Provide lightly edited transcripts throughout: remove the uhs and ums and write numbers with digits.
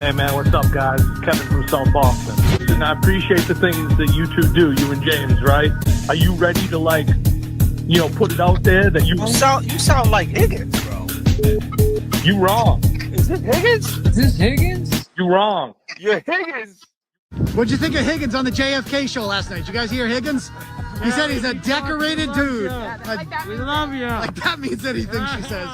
Hey man, what's up, guys? Kevin from South Boston. Listen, I appreciate the things that you two do, you and James, right? Are you ready to put it out there that you sound like Higgins, bro. You wrong. Is it Higgins? Is this Higgins? You wrong. You're Higgins. What'd you think of Higgins on the JFK show last night? You guys hear Higgins? He said he's a decorated dude. We love you. Like that means anything, she says.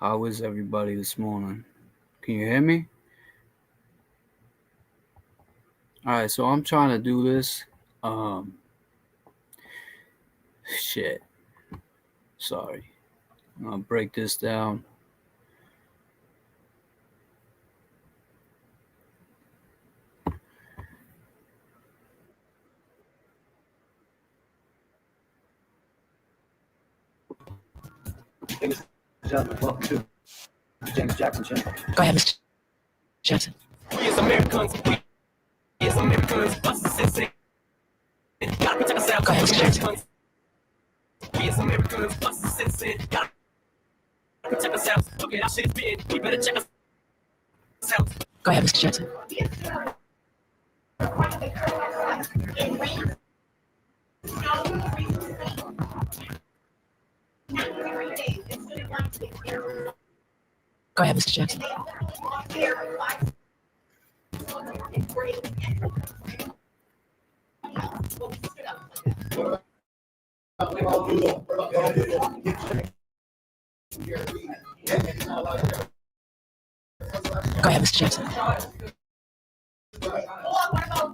How is everybody this morning? Can you hear me? All right, so I'm trying to do this. Shit. Sorry. I'm gonna break this down. Ladies and gentlemen, welcome to the James Jackson Show. Go ahead, Mr. Jackson. We as Americans, bust the sense. Gotta protect ourselves. Go ahead, Mr. Jackson. We as Americans, bust the sense. Gotta protect ourselves. Look at our shit is big. We better check ourselves. Go ahead, Mr. Jackson. Go ahead, Mr. Jackson. Go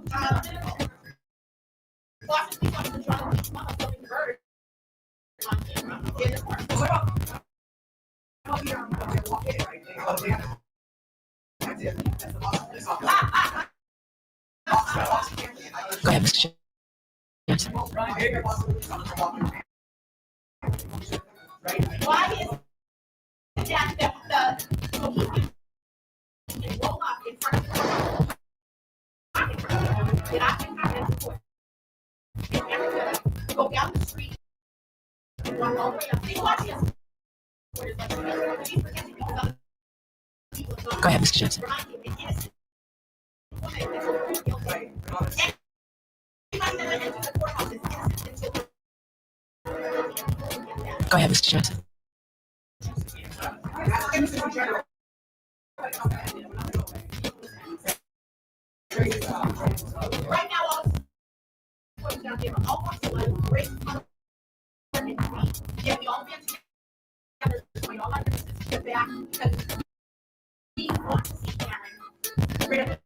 ahead, Mr. Jackson. Go ahead, Mr. Jackson. Why is that the roll up in front of the I can have support. Go down the street. Walk all the way up. They watch this. Go ahead, Mr. Jackson. Go ahead, Mr. Jackson. Right now, all down there, all walks of life, race, color, and creed. Yet we all band together, we all our differences to get back because we want to see Karen.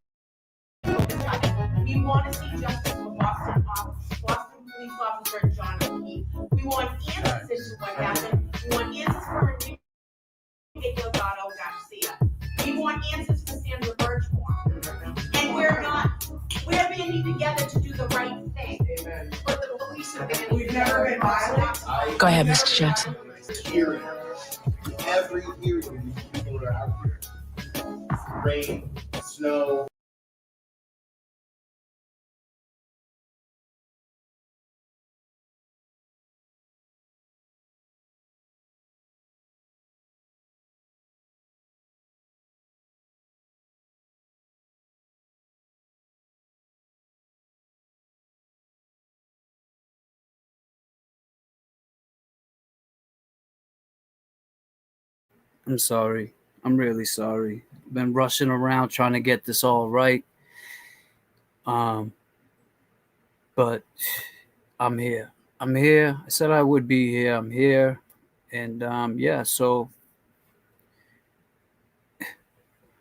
We want to see justice for Boston police officer John O'Keefe. We want answers as to what happened. We want answers for Enrique Delgado Garcia. We want answers for Sandra Birchmore. And we're banding together to do the right thing. But the police are banding. We've never been violent. Go ahead, Mr. Jackson. Hearing every hearing, these people are out here. Rain, snow. I'm sorry. I'm really sorry. Been rushing around trying to get this all right. But I'm here. I'm here. I said I would be here. I'm here. And yeah, so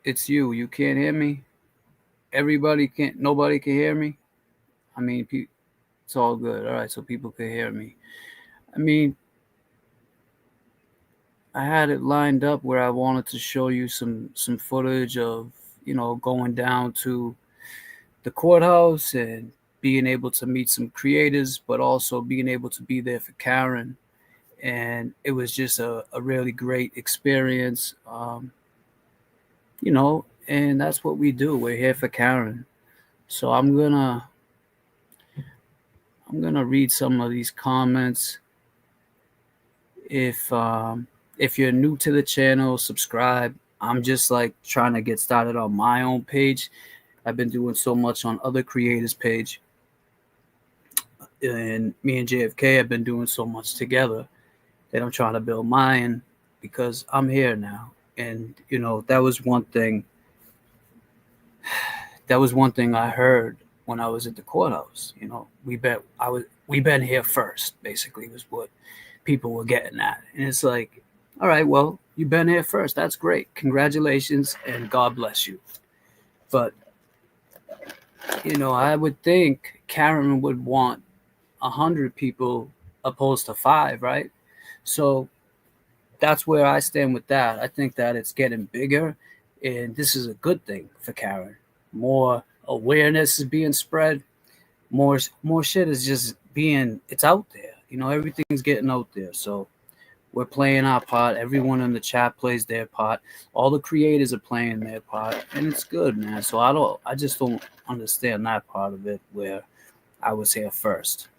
it's you. You can't hear me. Nobody can hear me. I mean, it's all good. All right, so people can hear me. I mean, I had it lined up where I wanted to show you some footage of, going down to the courthouse and being able to meet some creators, but also being able to be there for Karen. And it was just a really great experience, and that's what we do. We're here for Karen. So I'm gonna read some of these comments. If you're new to the channel, subscribe. I'm just like trying to get started on my own page. I've been doing so much on other creators' page, and me and JFK have been doing so much together that I'm trying to build mine because I'm here now. And that was one thing. That was one thing I heard when I was at the courthouse. We've been here first. Basically, was what people were getting at, and it's like, all right, well, you've been here first. That's great. Congratulations, and God bless you. But I would think Karen would want 100 people opposed to 5, right? So that's where I stand with that. I think that it's getting bigger, and this is a good thing for Karen. More awareness is being spread. More shit is just it's out there. Everything's getting out there. So we're playing our part. Everyone in the chat plays their part. All the creators are playing their part, and it's good, man. So I just don't understand that part of it where I was here first.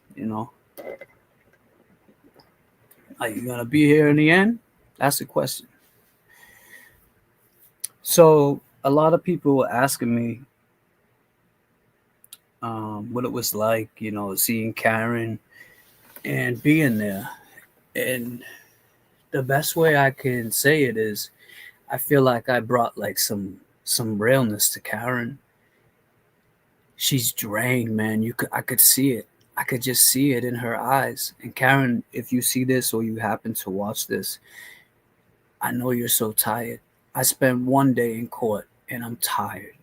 Are you gonna be here in the end? That's the question. So a lot of people were asking me what it was like, seeing Karen and being there. And the best way I can say it is I feel like I brought like some realness to Karen. She's drained, man. I could see it. I could just see it in her eyes. And Karen, if you see this or you happen to watch this, I know you're so tired. I spent one day in court and I'm tired.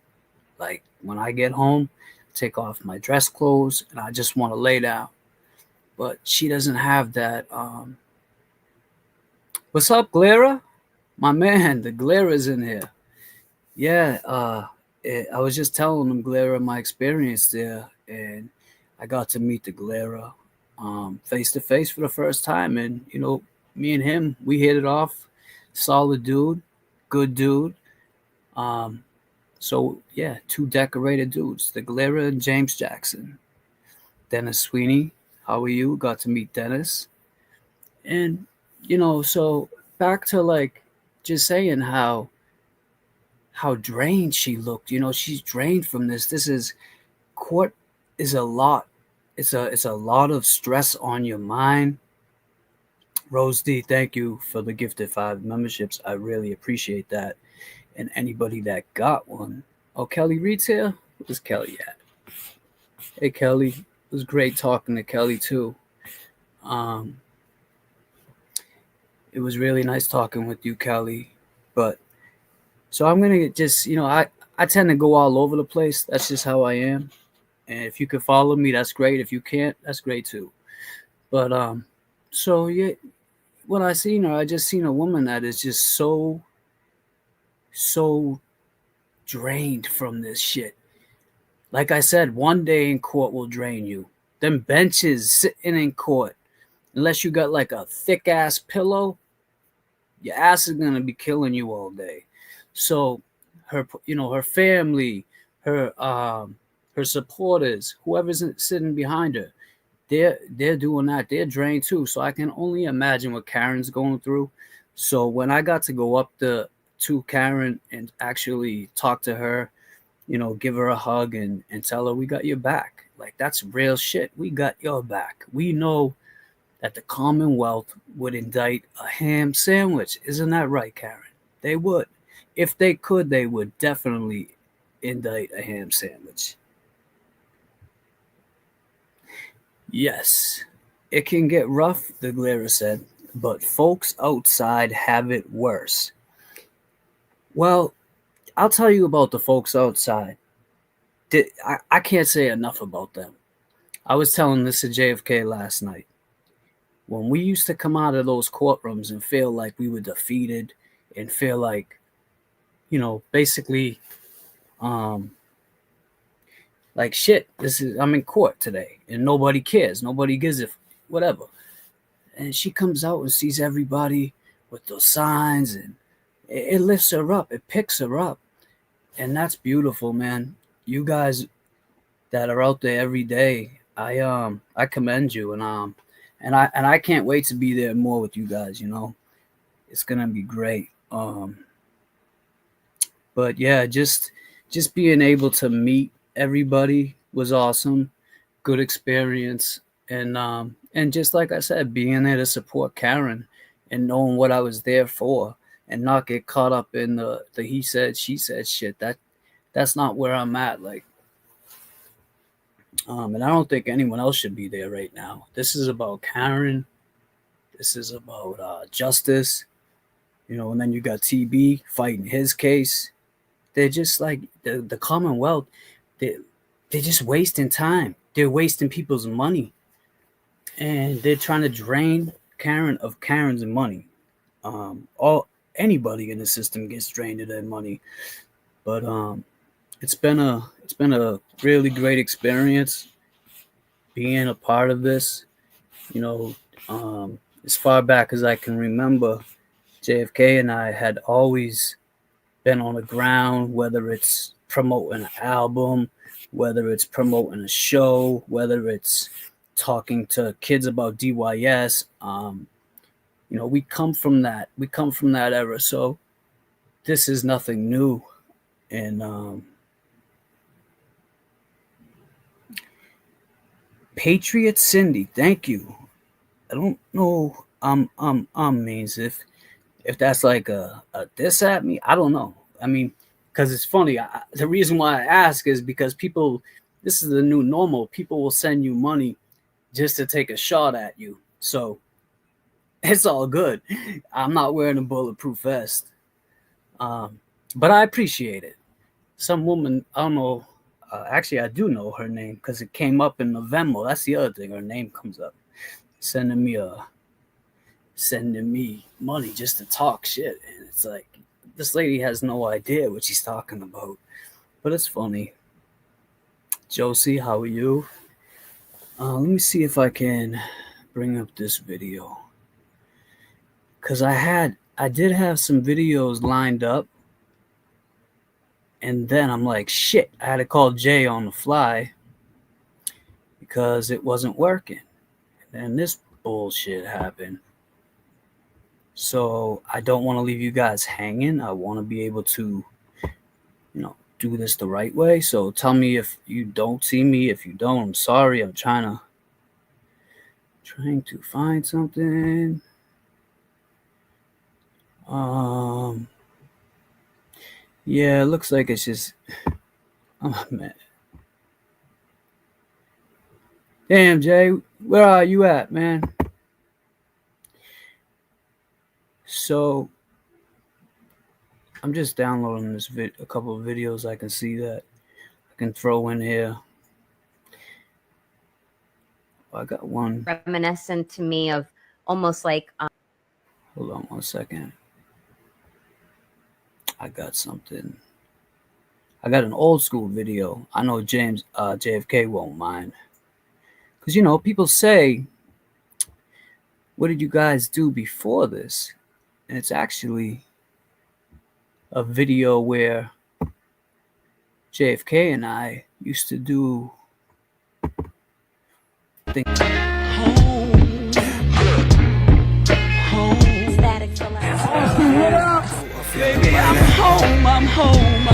Like when I get home, take off my dress clothes and I just want to lay down. But she doesn't have that. What's up, Glera? My man, the Glera's in here. Yeah, I was just telling them, Glera, my experience there, and I got to meet the Glera face to face for the first time. And, me and him, we hit it off. Solid dude, good dude. So, yeah, 2 decorated dudes, the Glera and James Jackson. Dennis Sweeney, how are you? Got to meet Dennis. And, so back to like just saying how drained she looked. She's drained from this. Court is a lot. It's a lot of stress on your mind. Rose D, thank you for the gifted 5 memberships. I really appreciate that. And anybody that got one. Oh, Kelly Reed's here? Where's Kelly at? Hey, Kelly. It was great talking to Kelly, too. It was really nice talking with you, Kelly. But so I'm going to just, I tend to go all over the place. That's just how I am. And if you can follow me, that's great. If you can't, that's great, too. But so, yeah, when I seen her, I just seen a woman that is just so drained from this shit. Like I said, one day in court will drain you. Them benches sitting in court, unless you got like a thick ass pillow, your ass is gonna be killing you all day. So her family, her supporters, whoever's sitting behind her, they're doing that. They're drained too. So I can only imagine what Karen's going through. So when I got to go up to Karen and actually talk to her, give her a hug and tell her we got your back. Like, that's real shit. We got your back. We know that the Commonwealth would indict a ham sandwich. Isn't that right, Karen? They would. If they could, they would definitely indict a ham sandwich. Yes, it can get rough, the Glera said, but folks outside have it worse. Well, I'll tell you about the folks outside. I can't say enough about them. I was telling this to JFK last night. When we used to come out of those courtrooms and feel like we were defeated and feel like, basically, like shit, I'm in court today and nobody cares. Nobody gives a whatever. And she comes out and sees everybody with those signs, and it lifts her up. It picks her up. And that's beautiful, man. You guys that are out there every day, I commend you, and I can't wait to be there more with you guys. It's gonna be great. But yeah, just being able to meet everybody was awesome, good experience, and just like I said, being there to support Karen and knowing what I was there for, and not get caught up in the he said she said shit. That's not where I'm at. Like, and I don't think anyone else should be there right now. This is about Karen. This is about justice. And then you got TB fighting his case. They're just like the Commonwealth. They're just wasting time. They're wasting people's money. And they're trying to drain Karen of Karen's money. Anybody in the system gets drained of their money. But it's been a really great experience being a part of this. As far back as I can remember, JFK and I had always been on the ground, whether it's promoting an album, whether it's promoting a show, whether it's talking to kids about DYS. We come from that. We come from that era. So this is nothing new. And Patriot Cindy, thank you. I don't know means if that's like a diss at me. I don't know. I mean, because it's funny. The reason why I ask is because people, this is the new normal. People will send you money just to take a shot at you. So it's all good. I'm not wearing a bulletproof vest. But I appreciate it. Some woman, I don't know. Actually, I do know her name because it came up in the Venmo. That's the other thing. Her name comes up. Sending me money just to talk shit. And it's like, this lady has no idea what she's talking about. But it's funny. Josie, how are you? Let me see if I can bring up this video. Because I did have some videos lined up. And then I'm like, shit, I had to call Jay on the fly because it wasn't working. And then this bullshit happened. So I don't want to leave you guys hanging. I want to be able to, do this the right way. So tell me if you don't see me. If you don't, I'm sorry. I'm trying to find something. Yeah, it looks like it's just, oh man. Damn, Jay, where are you at, man? So I'm just downloading this a couple of videos I can see that I can throw in here. I got one. Reminiscent to me of almost like. Hold on 1 second. I got something. I got an old school video. I know JFK won't mind. Because, people say, what did you guys do before this? And it's actually a video where JFK and I used to do things. Baby, I'm home.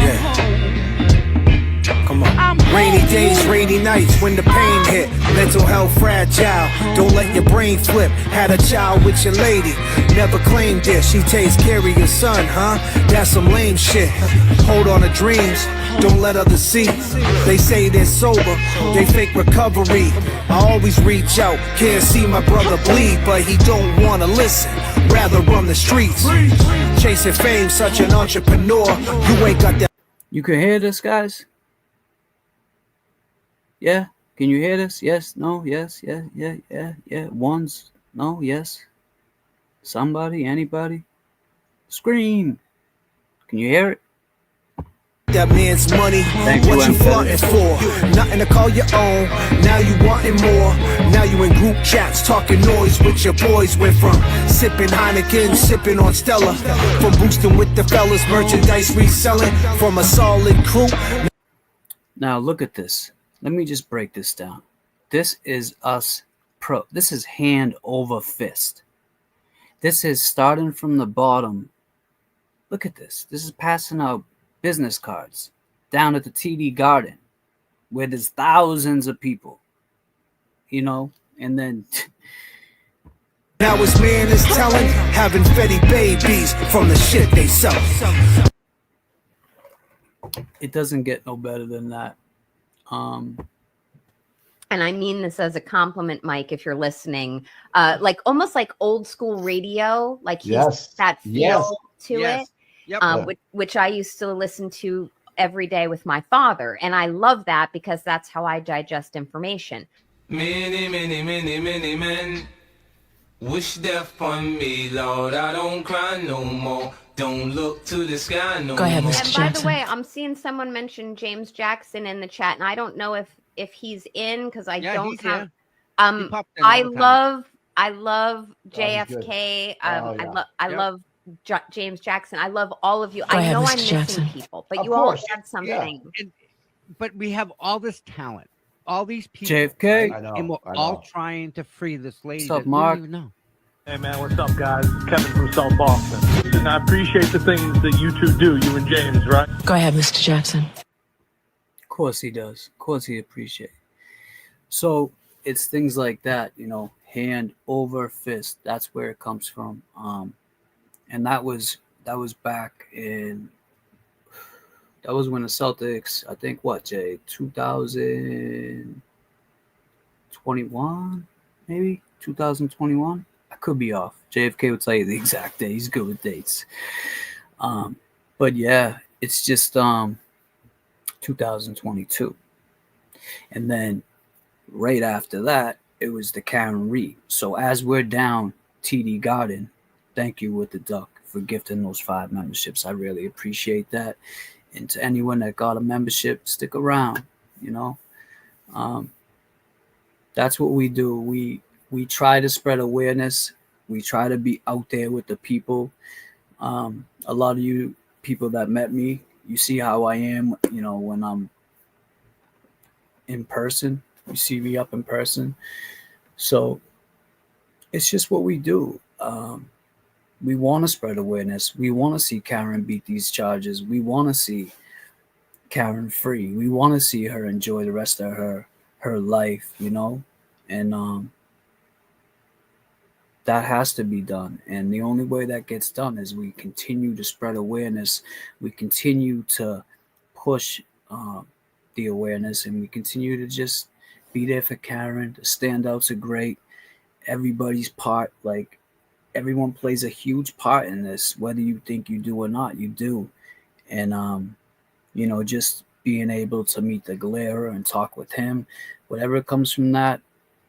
Come on. I'm Rainy days, rainy nights when the pain hit. Mental health fragile. Don't let your brain flip. Had a child with your lady. Never claimed it. She takes care of your son, huh? That's some lame shit. Hold on to dreams. Don't let others see. They say they're sober. They fake recovery. I always reach out. Can't see my brother bleed, but he don't wanna listen. Rather run the streets. Chasing fame, such an entrepreneur. You ain't got that. You can hear this, guys? Yeah? Can you hear this? Yes? No? Yes? Yeah. Ones? No? Yes? Somebody? Anybody? Scream! Can you hear it? That man's money, Thank what you, you frontin' for? Nothing to call your own, now you wantin' more. Now you in group chats, talking noise with your boys. Went from sipping Heineken, sipping on Stella. From boosting with the fellas, merchandise reselling. From a solid crew. Now look at this. Let me just break this down. This is us pro. This is hand over fist. This is starting from the bottom. Look at this. This is passing out business cards down at the TD Garden where there's thousands of people, you know, and then now his man is telling, having Fetty babies from the shit they sell. It doesn't get no better than that. And I mean this as a compliment, Mike, if you're listening, like almost like old school radio, like he's that feel to it. Yep. Which I used to listen to every day with my father. And I love that because that's how I digest information. Many men wish death on me, Lord. I don't cry no more. Don't look to the sky no more. Go ahead, Mr. And Jackson. by the way, I'm seeing someone mention James Jackson in the chat, and I don't know if he's in because I don't have. I love JFK. I love James Jackson. I love all of you. Go I ahead, know Mr. I'm Jackson. missing people, but you all have something. But we have all this talent, all these people. JFK. Right? And we're all trying to free this lady. What's up, Mark? We don't even know. Hey man, what's up guys? Kevin from South Boston. Listen, I appreciate the things that you two do, you and James, right? Go ahead, Mr. Jackson. Of course he does. Of course he appreciates. So it's things like that, you know, hand over fist. That's where it comes from. And that was back in, that was when the Celtics, I think, what, Jay, 2021, maybe 2021. I could be off. JFK would tell you the exact day. He's good with dates. But yeah, it's just 2022. And then right after that, it was the Karen Reed. So as we're down TD Garden, thank you with the duck for gifting those 5 memberships. I really appreciate that. And to anyone that got a membership, stick around, you know. That's what we do. We try to spread awareness. We try to be out there with the people. A lot of you people that met me, you see how I am, you know, when I'm in person. You see me up in person. So it's just what we do. We want to spread awareness. We want to see Karen beat these charges. We want to see Karen free. We want to see her enjoy the rest of her life, you know? And that has to be done. And the only way that gets done is we continue to spread awareness. We continue to push the awareness, and we continue to just be there for Karen. The standouts are great. Everybody's part, like, everyone plays a huge part in this, whether you think you do or not, you do. And, you know, just being able to meet the Galera and talk with him, whatever comes from that,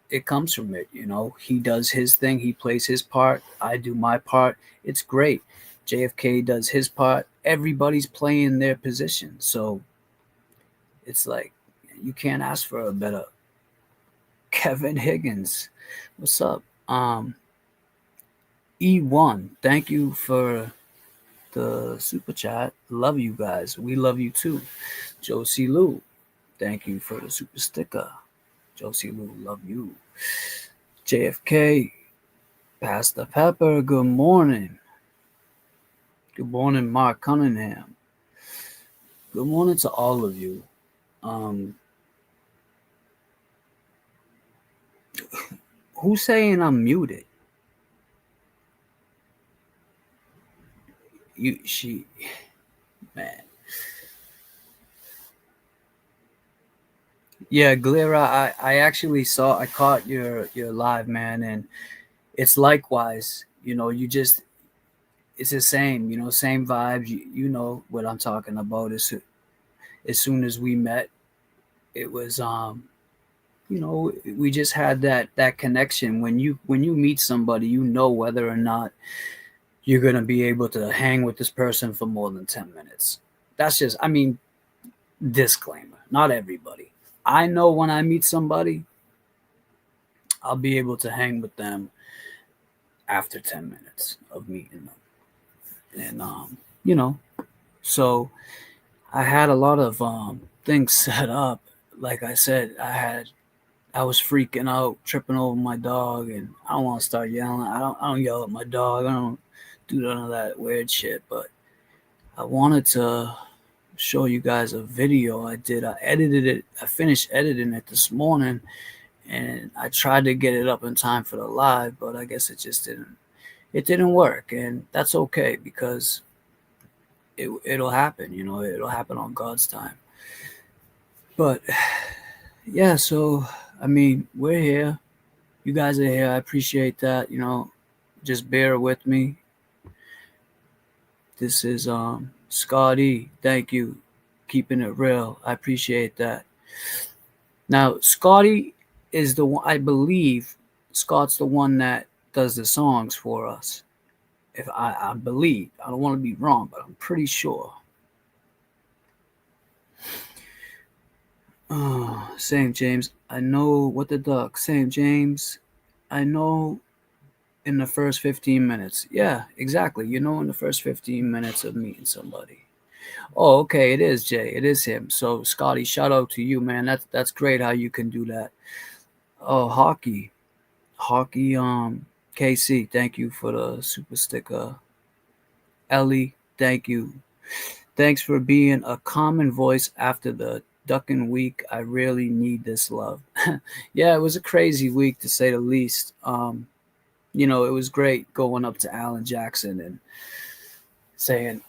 it comes from it. You know, he does his thing. He plays his part. I do my part. It's great. JFK does his part. Everybody's playing their position. So it's like, you can't ask for a better Kevin Higgins. What's up? E1, thank you for the super chat. Love you guys. We love you too. Josie Lou, thank you for the super sticker. Josie Lou, love you. JFK, Pastor Pepper, good morning. Good morning, Mark Cunningham. Good morning to all of you. Who's saying I'm muted? Man. Yeah, Glira, I actually I caught your live, man, and it's likewise, it's the same, same vibes. You know what I'm talking about. As soon as we met, it was we just had that connection. When you meet somebody, whether or not you're gonna be able to hang with this person for more than 10 minutes. That's just, disclaimer, not everybody. I know when I meet somebody, I'll be able to hang with them after 10 minutes of meeting them. And so I had a lot of things set up. Like I said, I was freaking out, tripping over my dog, and I don't want to start yelling. I don't yell at my dog. I don't do none of that weird shit. But I wanted to show you guys a video I did. I edited it. I finished editing it this morning, and I tried to get it up in time for the live, but I guess it just didn't. It didn't work, and that's okay because it'll happen. It'll happen on God's time. But yeah, so we're here. You guys are here. I appreciate that. Just bear with me. This is Scotty. Thank you. Keeping it real. I appreciate that. Now, Scotty is the one, I believe Scott's the one that does the songs for us. If I believe. I don't want to be wrong, but I'm pretty sure. Oh, same James. I know what the duck. Same James. I know in the first 15 minutes. Yeah, exactly. In the first 15 minutes of meeting somebody. Oh, okay. It is Jay. It is him. So Scotty, shout out to you, man. That's great how you can do that. Oh, hockey. KC, thank you for the super sticker. Ellie, thank you. Thanks for being a common voice after the ducking week. I really need this love. Yeah, it was a crazy week to say the least. It was great going up to Alan Jackson and saying,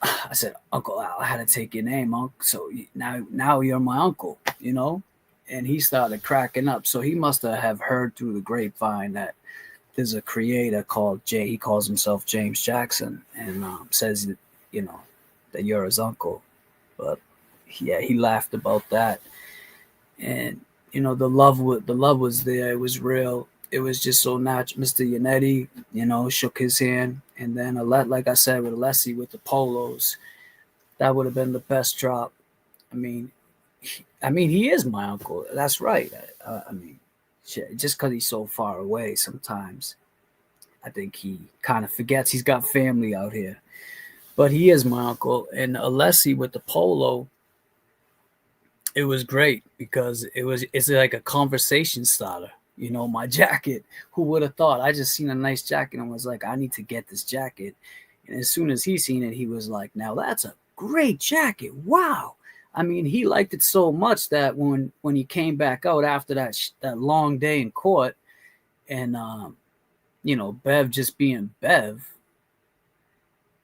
I said, Uncle Al, I had to take your name, Uncle. So now you're my uncle, And he started cracking up. So he must have heard through the grapevine that there's a creator called Jay. He calls himself James Jackson and says that, that you're his uncle. But yeah, he laughed about that. And, the love was there. It was real. It was just so natural. Mr. Yannetti, shook his hand. And then like I said, with Alessi with the polos, that would have been the best drop. He is my uncle. That's right. Just because he's so far away, sometimes I think he kind of forgets he's got family out here. But he is my uncle. And Alessi with the polo, it was great because it's like a conversation starter. My jacket. Who would have thought? I just seen a nice jacket and was like, I need to get this jacket. And as soon as he seen it, he was like, now that's a great jacket. Wow. He liked it so much that when he came back out after that long day in court and, Bev just being Bev,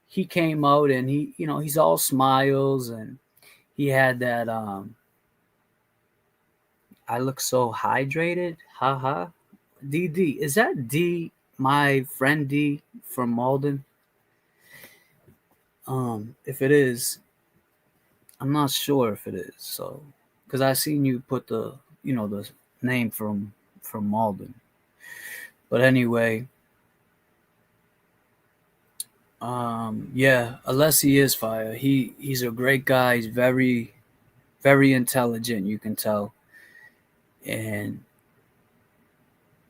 he came out and he's all smiles and he had that, I look so hydrated. Haha. DD. Is that D, my friend D from Malden? If it is, I'm not sure if it is. So, because I seen you put the name from Malden. But anyway, yeah, Alessi is fire. He's a great guy. He's very, very intelligent. You can tell. And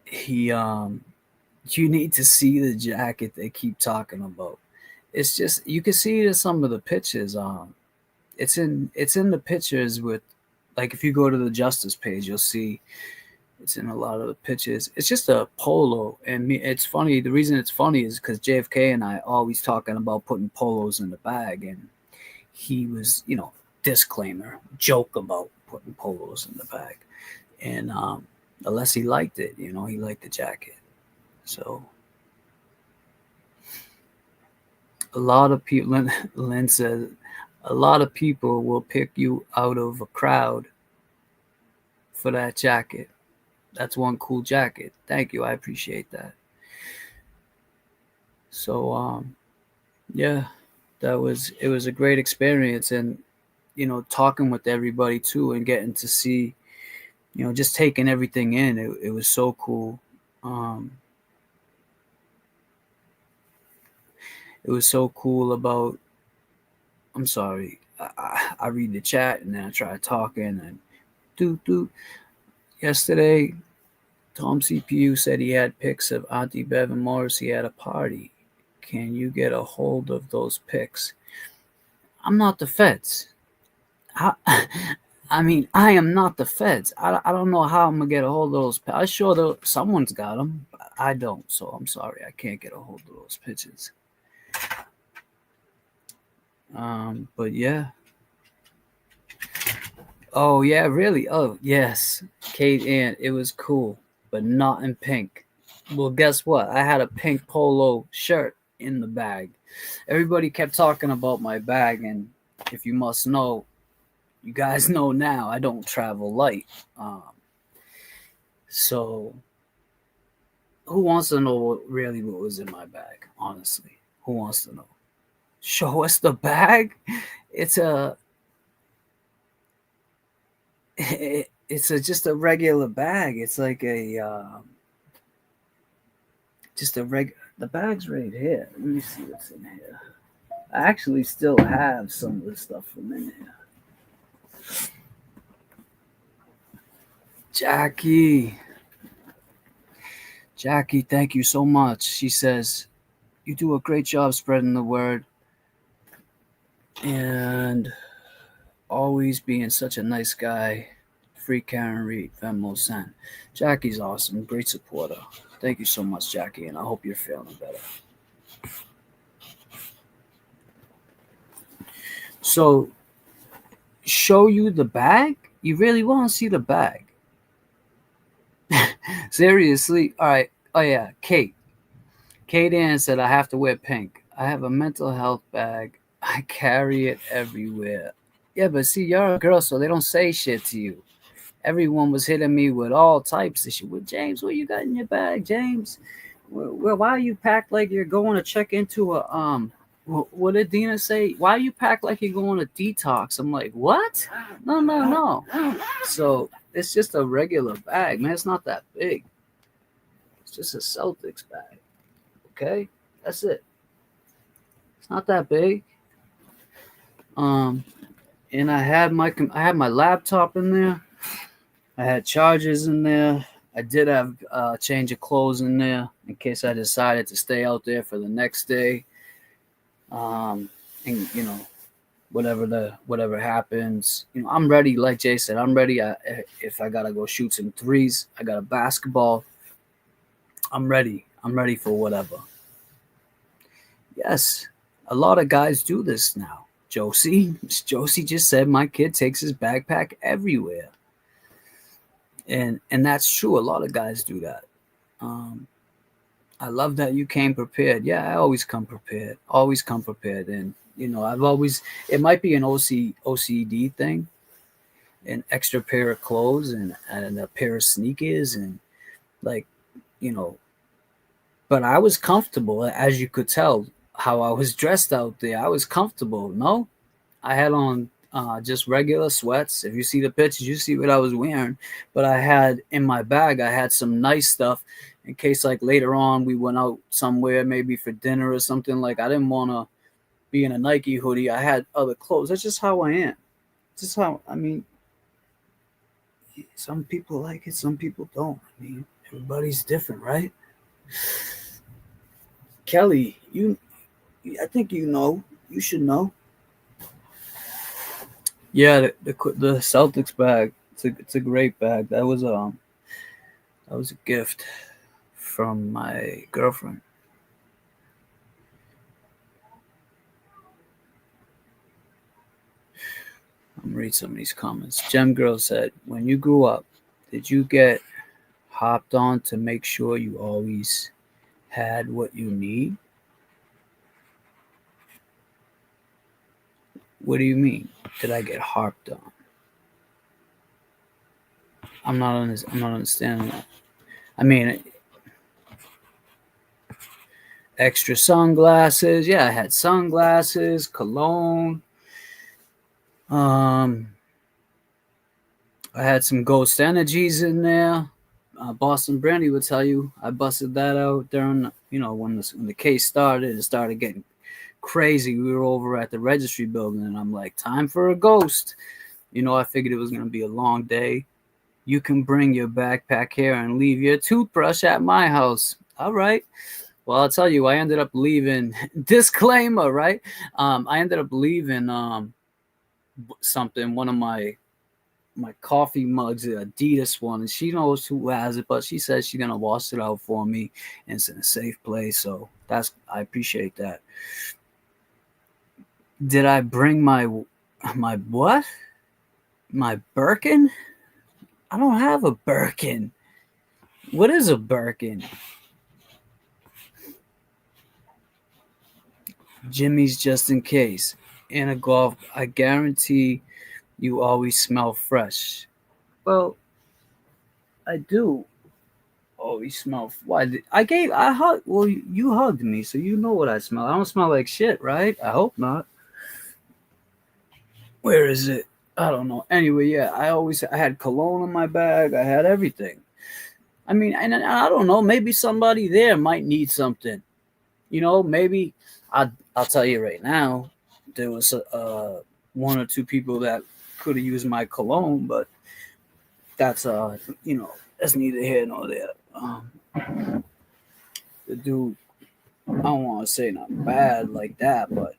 he you need to see the jacket they keep talking about. It's just, you can see it in some of the pictures. It's in the pictures with, like, if you go to the Justice page, you'll see it's in a lot of the pictures. It's just a polo, and it's funny. The reason it's funny is because JFK and I always talking about putting polos in the bag, and he was, disclaimer, joke about putting polos in the bag. And unless he liked it. You know, he liked the jacket. So a lot of people, Lynn says, a lot of people will pick you out of a crowd for that jacket. That's one cool jacket. Thank you. I appreciate that. So, yeah, it was a great experience. And, you know, talking with everybody too and getting to see, you know, just taking everything in. It was so cool. It was so cool about, I'm sorry, I read the chat and then I try talking and do. Yesterday, Tom CPU said he had pics of Auntie Bev and Morrissey at a party. Can you get a hold of those pics? I'm not the feds. I mean, I am not the feds. I don't know how I'm going to get a hold of those. I'm sure someone's got them. But I don't, so I'm sorry. I can't get a hold of those pictures. But yeah. Oh, yeah, really? Oh, yes. Kate Ann, it was cool, but not in pink. Well, guess what? I had a pink polo shirt in the bag. Everybody kept talking about my bag, and if you must know, you guys know now, I don't travel light. So who wants to know what was in my bag, honestly? Who wants to know? Show us the bag? It's just a regular bag. It's like the bag's right here. Let me see what's in here. I actually still have some of the stuff from in here. Jackie, thank you so much. She says, you do a great job spreading the word and always being such a nice guy. Free Karen Reed, Venmo sent. Jackie's awesome. Great supporter. Thank you so much, Jackie, and I hope you're feeling better. So, show you the bag? You really want to see the bag? Seriously? All right. Oh, yeah. Kate Ann said, I have to wear pink. I have a mental health bag. I carry it everywhere. Yeah, but see, you're a girl, so they don't say shit to you. Everyone was hitting me with all types of shit. Well, James, what you got in your bag, James? Well, why are you packed like you're going to check into a what did Dina say? Why are you packed like you're going to detox? I'm like, what? No. So it's just a regular bag, man. It's not that big. It's just a Celtics bag. Okay, that's it. It's not that big. And I had my laptop in there. I had chargers in there. I did have a change of clothes in there in case I decided to stay out there for the next day. And you know, whatever happens, you know, I'm ready. Like Jay said, I'm ready. If I gotta go shoot some threes, I got a basketball. I'm ready. I'm ready for whatever. Yes, a lot of guys do this now. Josie just said my kid takes his backpack everywhere. And that's true. A lot of guys do that. I love that you came prepared. Yeah, I always come prepared. And, you know, it might be an OCD thing, an extra pair of clothes and a pair of sneakers and like, you know, but I was comfortable, as you could tell how I was dressed out there. I was comfortable. No, I had on just regular sweats. If you see the pictures, you see what I was wearing. But I had in my bag, I had some nice stuff in case like later on we went out somewhere, maybe for dinner or something. Like I didn't want to be in a Nike hoodie. I had other clothes. That's just how I am. Just how, I mean, some people like it, some people don't. I mean, everybody's different, right? Kelly, I think you know. You should know. Yeah, the Celtics bag. It's a great bag. That was a gift from my girlfriend. I'm gonna read some of these comments. Gem Girl said, "When you grew up, did you get hopped on to make sure you always had what you need? What do you mean? Did I get harped on? I'm not understanding that. I mean, extra sunglasses. Yeah, I had sunglasses, cologne. I had some ghost energies in there. Boston Brandy would tell you I busted that out during, when the case started. It started getting crazy. We were over at the registry building, and I'm like, time for a ghost. I figured it was going to be a long day. You can bring your backpack here and leave your toothbrush at my house. All right. Well, I'll tell you, I ended up leaving. Disclaimer, right? I ended up leaving something. One of my coffee mugs, the Adidas one, and she knows who has it, but she says she's gonna wash it out for me, and it's in a safe place. So I appreciate that. Did I bring my what? My Birkin? I don't have a Birkin. What is a Birkin? Jimmy's just in case. In a golf, I guarantee you always smell fresh. Well, I do always smell. Why? I hugged. Well, you hugged me, so you know what I smell. I don't smell like shit, right? I hope not. Where is it? I don't know. Anyway, yeah, I had cologne in my bag. I had everything. I mean, and I don't know. Maybe somebody there might need something. Maybe I'll tell you right now. There was one or two people that could have used my cologne, but that's that's neither here nor there. The dude, I don't want to say not bad like that, but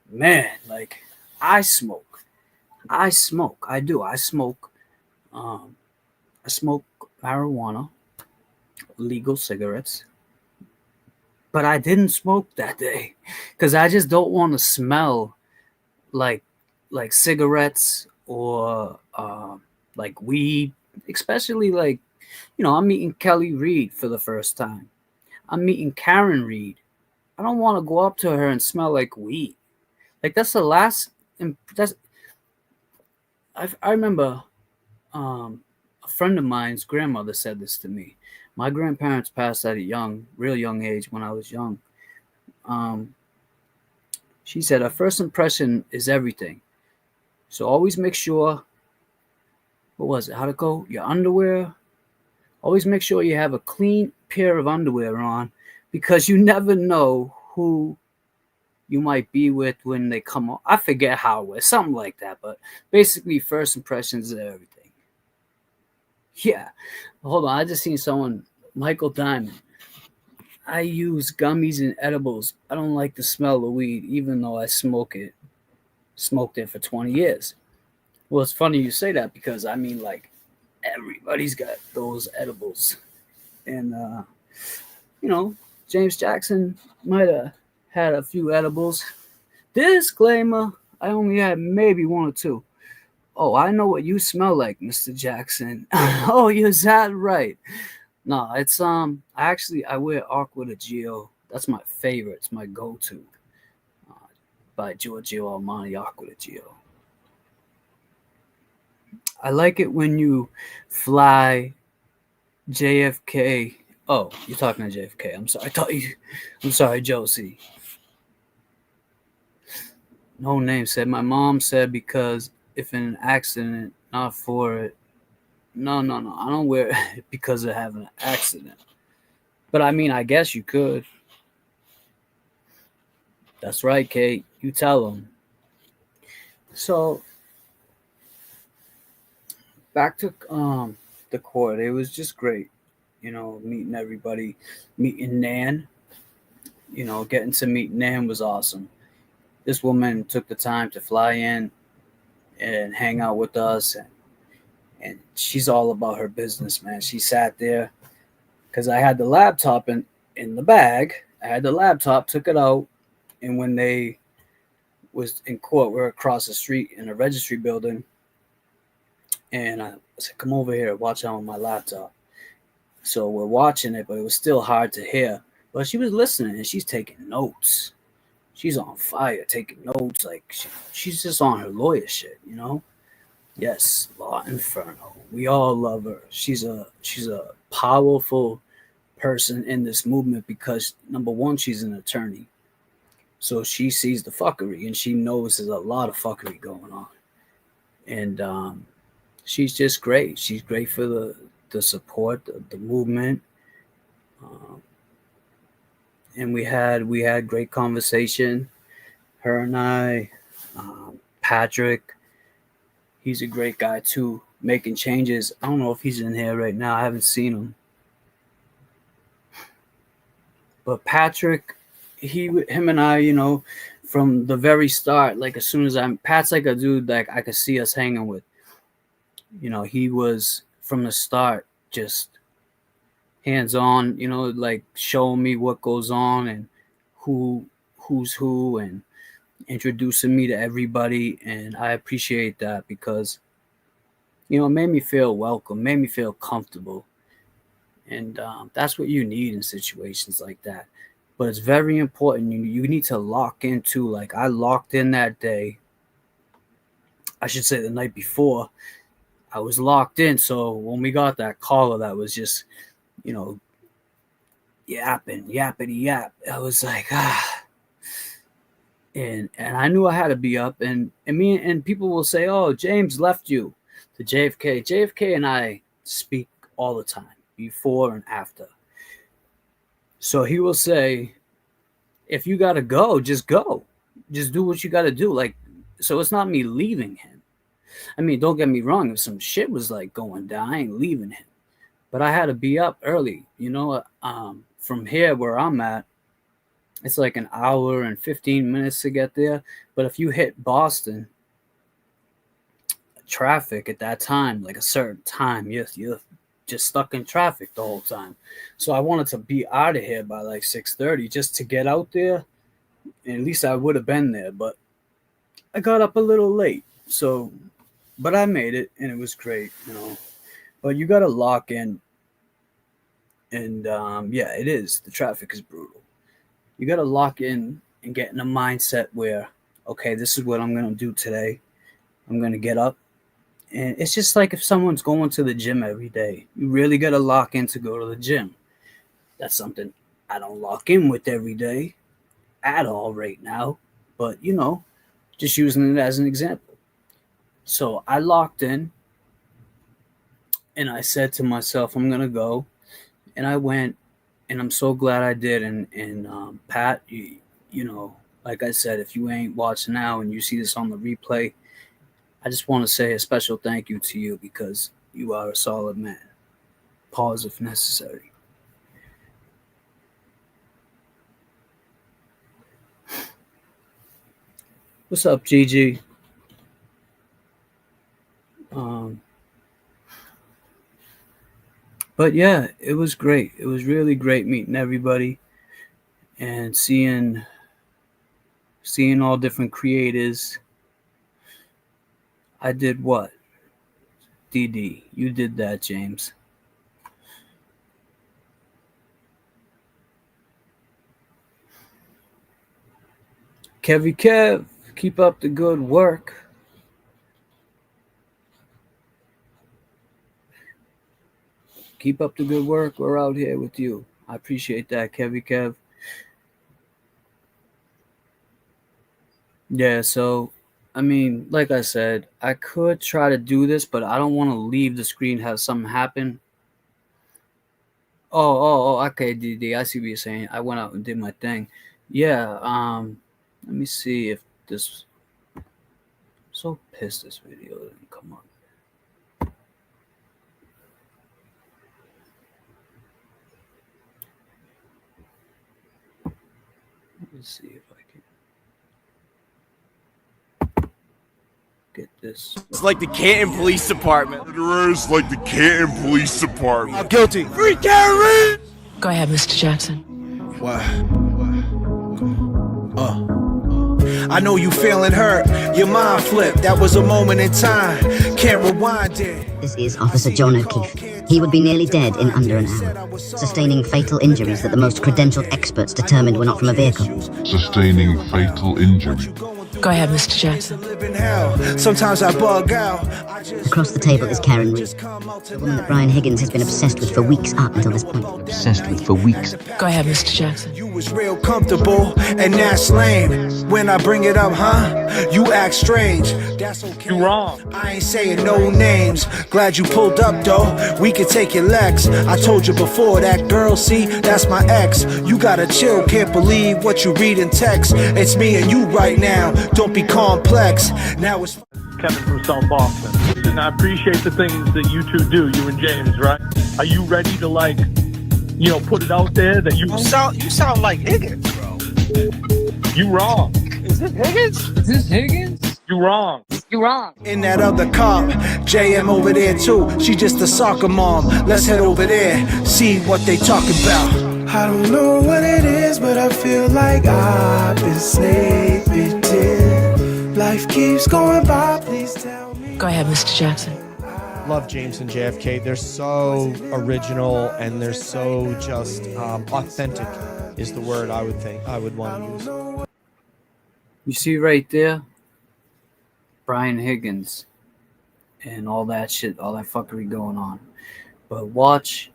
man, like I smoke. I do. I smoke. I smoke marijuana, legal cigarettes, but I didn't smoke that day because I just don't want to smell like cigarettes or like weed, especially like I'm meeting Kelly Reed for the first time. I'm meeting Karen Reed. I don't want to go up to her and smell like weed. Like that's the last. I remember a friend of mine's grandmother said this to me. My grandparents passed at a real young age when I was young. She said, a first impression is everything. So always make sure, what was it? How'd it go? Your underwear. Always make sure you have a clean pair of underwear on because you never know who you might be with when they come on. I forget how it was, something like that. But basically, first impressions are everything. Yeah. Hold on. I just seen someone, Michael Diamond. I use gummies and edibles. I don't like the smell of weed, even though I smoke it. Smoked it for 20 years. Well, it's funny you say that because I mean, like, everybody's got those edibles. And, James Jackson might have had a few edibles. Disclaimer, I only had maybe one or two. Oh, I know what you smell like, Mr. Jackson. Oh, is that right? No, it's I wear Aqua de Gio. That's my favorite. It's my go-to. By Giorgio Armani, Aqua de Gio. I like it when you fly JFK. Oh, you're talking to JFK. I'm sorry. I'm sorry, Josie. No name said. My mom said because if in an accident, not for it. No. I don't wear it because of having an accident. But I mean, I guess you could. That's right, Kate. You tell them. So back to the court. It was just great, meeting everybody, meeting Nan. Getting to meet Nan was awesome. This woman took the time to fly in and hang out with us, and she's all about her business, man. She sat there because I had the laptop in the bag. I had the laptop, took it out, and when they was in court, we're across the street in a registry building, and I said, "Come over here, watch out on my laptop." So we're watching it, but it was still hard to hear. But she was listening and she's taking notes. She's on fire, taking notes. Like she's just on her lawyer shit, you know? Yes, Law Inferno. We all love her. She's a powerful person in this movement because number one, she's an attorney. So she sees the fuckery and she knows there's a lot of fuckery going on. And she's just great. She's great for the support, the movement. And we had great conversation. Her and I, Patrick, he's a great guy too, making changes. I don't know if he's in here right now. I haven't seen him. But Patrick, him and I, you know, from the very start, like as soon as Pat's like a dude like I could see us hanging with. You know, he was from the start just hands on, you know, like showing me what goes on and who's who and introducing me to everybody. And I appreciate that because, you know, it made me feel welcome, made me feel comfortable. And that's what you need in situations like that. But it's very important. You need to lock into, like I locked in that day. I should say the night before. I was locked in. So when we got that caller that was just, you know, yappity yap, I was like, And I knew I had to be up. And people will say, oh, James left you to JFK. JFK and I speak all the time, before and after. So he will say, if you got to go, just go. Just do what you got to do. Like, so it's not me leaving him. I mean, don't get me wrong. If some shit was like going down, I ain't leaving him. But I had to be up early. You know, from here where I'm at, it's like an hour and 15 minutes to get there. But if you hit Boston, traffic at that time, like a certain time, you're just stuck in traffic the whole time. So I wanted to be out of here by like 6:30 just to get out there. And at least I would have been there. But I got up a little late. So, but I made it and it was great, you know. But you got to lock in. And yeah, it is. The traffic is brutal. You got to lock in and get in a mindset where, okay, this is what I'm going to do today. I'm going to get up. And it's just like if someone's going to the gym every day, you really got to lock in to go to the gym. That's something I don't lock in with every day at all right now. But, you know, just using it as an example. So I locked in and I said to myself, I'm going to go. And I went, and I'm so glad I did. And Pat, you know, like I said, if you ain't watching now and you see this on the replay, I just want to say a special thank you to you because you are a solid man. Pause if necessary. What's up, Gigi? But yeah, it was great. It was really great meeting everybody and seeing all different creators. I did what? DD, you did that, James. Kev, keep up the good work. Keep up the good work. We're out here with you. I appreciate that, Kev. Yeah, so, I mean, like I said, I could try to do this, but I don't want to leave the screen, have something happen. Oh, okay, DD, I see what you're saying. I went out and did my thing. Yeah, let me see if this... I'm so pissed this video didn't come up. Let's see if I can get this. It's like the Canton Police Department. Murderers like the Canton Police Department. I'm guilty. Free Gary! Go ahead, Mr. Jackson. What? I know you feeling hurt, your mind flipped. That was a moment in time, can't rewind it. This is Officer John O'Keefe. He would be nearly dead in under an hour, sustaining fatal injuries that the most credentialed experts determined were not from a vehicle. Sustaining fatal injury. Go ahead, Mr. Jackson. Sometimes I bug out. Across the table is Karen Reed, the woman that Brian Higgins has been obsessed with for weeks up until this point. Obsessed with for weeks. Go ahead, Mr. Jackson. You was real comfortable, and that's lame. When I bring it up, huh? You act strange. That's okay. You wrong. I ain't saying no names. Glad you pulled up though. We could take your legs. I told you before, that girl, see, that's my ex. You gotta chill, can't believe what you read in text. It's me and you right now. Don't be complex. Now it's Kevin from South Boston. And I appreciate the things that you two do, you and James, right? Are you ready to put it out there that you sound like Higgins, bro. You wrong. Is this Higgins? Is this Higgins? You wrong. You wrong. in that other car. JM over there too. She just a soccer mom. Let's head over there, see what they talking about. I don't know what it is, but I feel like I've been snake bitten. Life keeps going by, please tell me. Go ahead, Mr. Jackson. Love James and JFK. They're so original and they're so just authentic is the word I would want to use. You see right there, Brian Higgins and all that shit, all that fuckery going on. But watch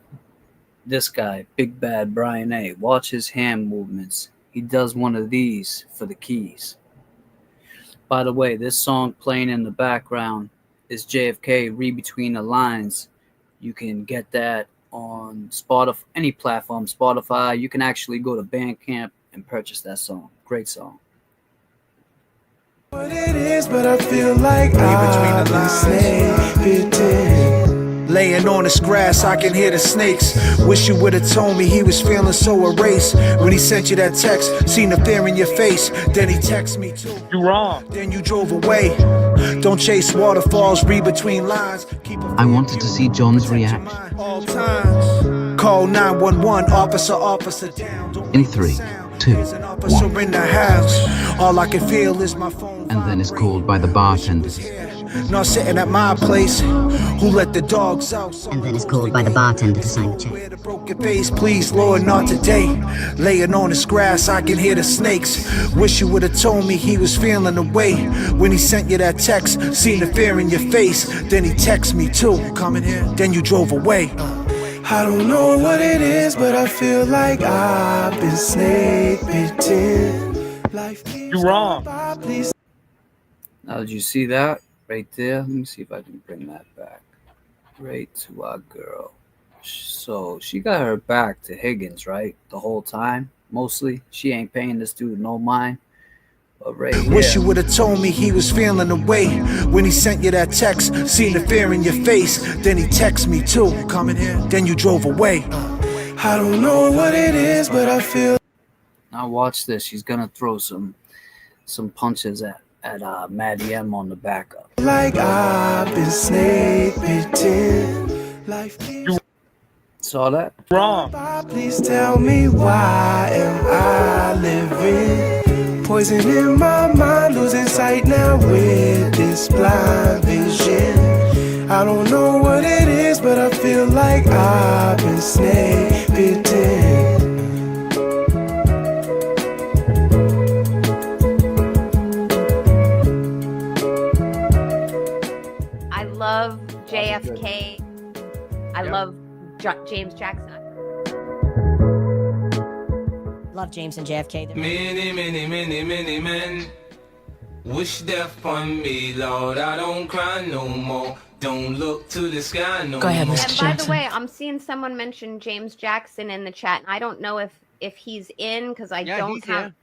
this guy, Big Bad Brian A. Watch his hand movements. He does one of these for the keys. By the way, this song playing in the background is JFK, Read Between the Lines. You can get that on Spotify, any platform, Spotify. You can actually go to Bandcamp and purchase that song. Great song. What it is, but I feel like I've been snake bitten. Laying on this grass, I can hear the snakes. Wish you would've told me he was feeling so erased. When he sent you that text, seen the fear in your face. Then he texted me too. You wrong. Then you drove away. Don't chase waterfalls, read between lines. I wanted to see John's reaction. All times. Call 911, officer down. In 3, 2, 1. In the house. All I can feel is my phone. And then is called by the bartenders. Not sitting at my place. Who let the dogs out? And then is called by the bartender to sign the check. Broken face, please, Lord, not today. Laying on this grass, I can hear the snakes. Wish you would've told me he was feeling away. When he sent you that text, seen the fear in your face. Then he texted me too. Coming here, then you drove away. I don't know what it is, but I feel like I've been snake bitten. Life you wrong. Now, did you see that right there? Let me see if I can bring that back. Right to our girl. So she got her back to Higgins, right? The whole time, mostly. She ain't paying this dude no mind. But right here. Wish you would've told me he was feeling away. When he sent you that text, seen the fear in your face. Then he texted me too. Coming here, then you drove away. I don't know what it is, but I feel. Now watch this. She's gonna throw some punches at Maddie M on the backup. Like I've been snake bitten. Life keeps. Saw that? Wrong. Please tell me, why am I living? Poison in my mind, losing sight now with this blind vision. I don't know what it is, but I feel like I've been snake bitten. I love JFK. I love James Jackson. Love James and JFK. Many men wish death upon me, Lord. I don't cry no more. Don't look to the sky no more. Go ahead, Mr. And Jackson. by the way, I'm seeing someone mention James Jackson in the chat, and I don't know if he's in because I don't have. Here.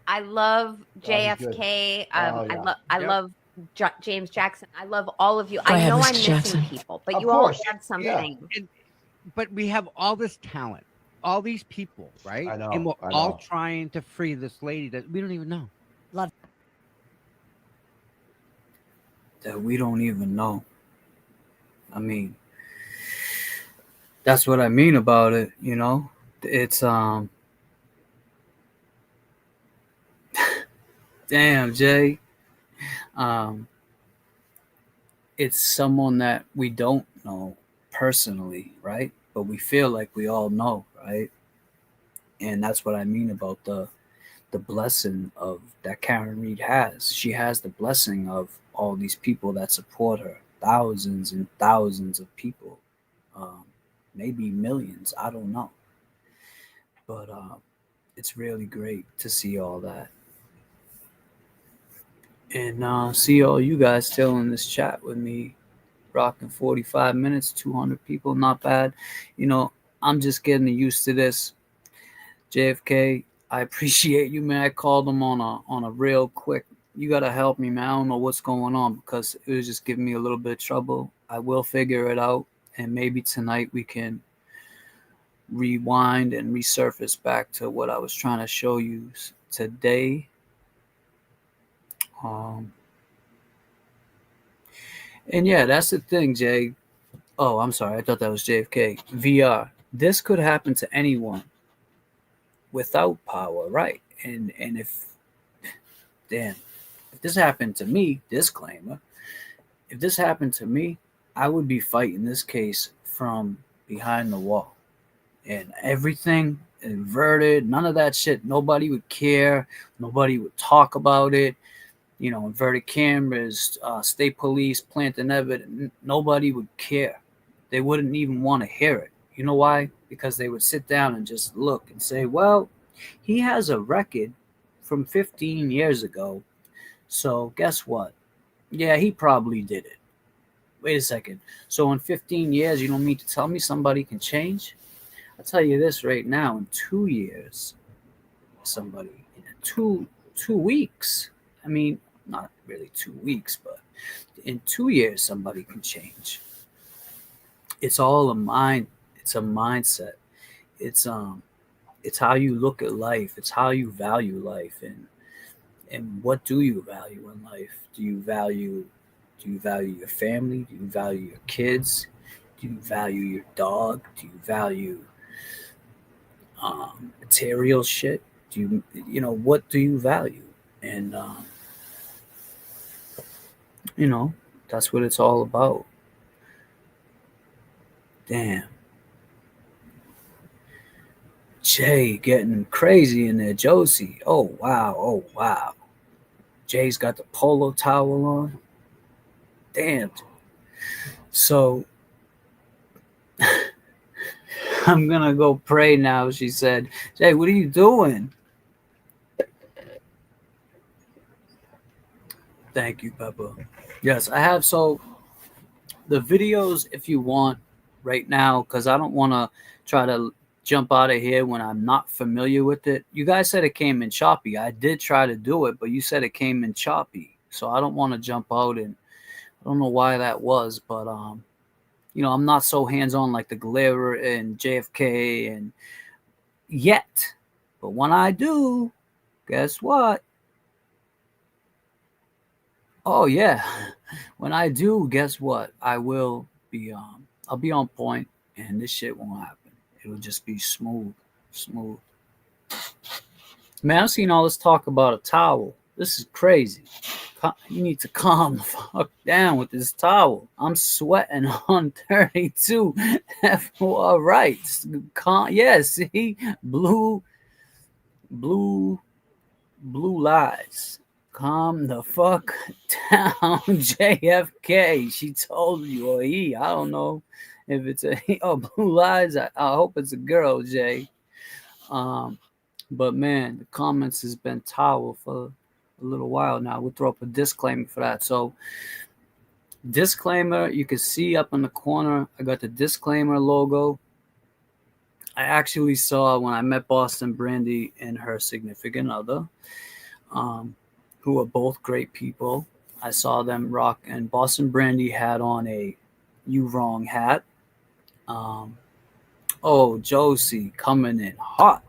I love JFK. I love James Jackson. I love all of you. Go I know ahead, I'm Mr. missing Jackson. people, but you all have something. Yeah. But we have all this talent, all these people, right? I know. And we're I know. all trying to free this lady that we don't even know. Love. That we don't even know. I mean, that's what I mean about it, you know? It's Damn, Jay. It's someone that we don't know personally, right? But we feel like we all know, right? And that's what I mean about the blessing of that Karen Reed has. She has the blessing of all these people that support her, thousands and thousands of people, maybe millions. I don't know, but it's really great to see all that and see all you guys still in this chat with me, rocking 45 minutes, 200 people, not bad. You know, I'm just getting used to this. JFK, I appreciate you, man. I called him on a real quick. You gotta help me, man. I don't know what's going on because it was just giving me a little bit of trouble. I will figure it out, and maybe tonight we can rewind and resurface back to what I was trying to show you today. And yeah, that's the thing, Jay. Oh, I'm sorry. I thought that was JFK. VR. This could happen to anyone without power, right? And if this happened to me, disclaimer, if this happened to me, I would be fighting this case from behind the wall. And everything inverted, none of that shit. Nobody would care. Nobody would talk about it. You know, inverted cameras, state police, planting evidence. Nobody would care. They wouldn't even want to hear it. You know why? Because they would sit down and just look and say, well, he has a record from 15 years ago. So guess what? Yeah, he probably did it. Wait a second. So in 15 years, you don't mean to tell me somebody can change? I'll tell you this right now. In 2 years, somebody, in two weeks, I mean, not really 2 weeks, but in 2 years, somebody can change. It's all a mind. It's a mindset. It's how you look at life. It's how you value life, and what do you value in life? Do you value your family? Do you value your kids? Do you value your dog? Do you value material shit? Do you know what do you value? And that's what it's all about. Damn. Jay getting crazy in there. Josie. Oh wow. Jay's got the polo towel on. Damn. So I'm gonna go pray now, she said. Jay, what are you doing? Thank you, Peppa. Yes, I have. So the videos, if you want right now, because I don't want to try to jump out of here when I'm not familiar with it. You guys said it came in choppy. I did try to do it, but you said it came in choppy. So I don't want to jump out, and I don't know why that was, but I'm not so hands-on like the Galera and JFK and yet. But when I do, guess what? Oh yeah. When I do, guess what? I will be I'll be on point, and this shit won't happen. It'll just be smooth. Man, I've seen all this talk about a towel. This is crazy. You need to calm the fuck down with this towel. I'm sweating on 32. All right. Yeah, see? Blue lies. Calm the fuck down, JFK. She told you, or he. I don't know if it's a he. Oh, blue lies. I hope it's a girl, Jay. But man, the comments has been towel for a little while now. We'll throw up a disclaimer for that. So, disclaimer, you can see up in the corner, I got the disclaimer logo. I actually saw when I met Boston Brandy and her significant other, who are both great people. I saw them rock, and Boston Brandy had on a "You Wrong" hat. Oh, Josie coming in hot.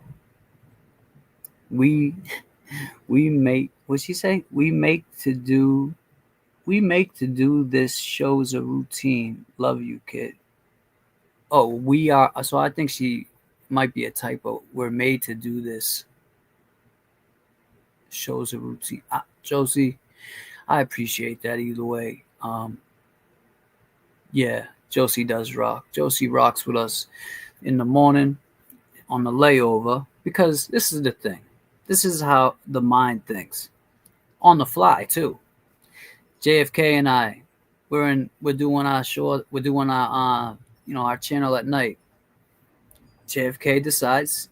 We make, what'd she say? We make to do this show's a routine. Love you, kid. Oh, we are. So I think she might be a typo. We're made to do this. Shows a routine. Josie, I appreciate that either way. Yeah, Josie does rock. Josie rocks with us in the morning on the layover, because this is the thing. This is how the mind thinks. On the fly too. JFK and I, we're doing our show, we're doing our our channel at night. JFK decides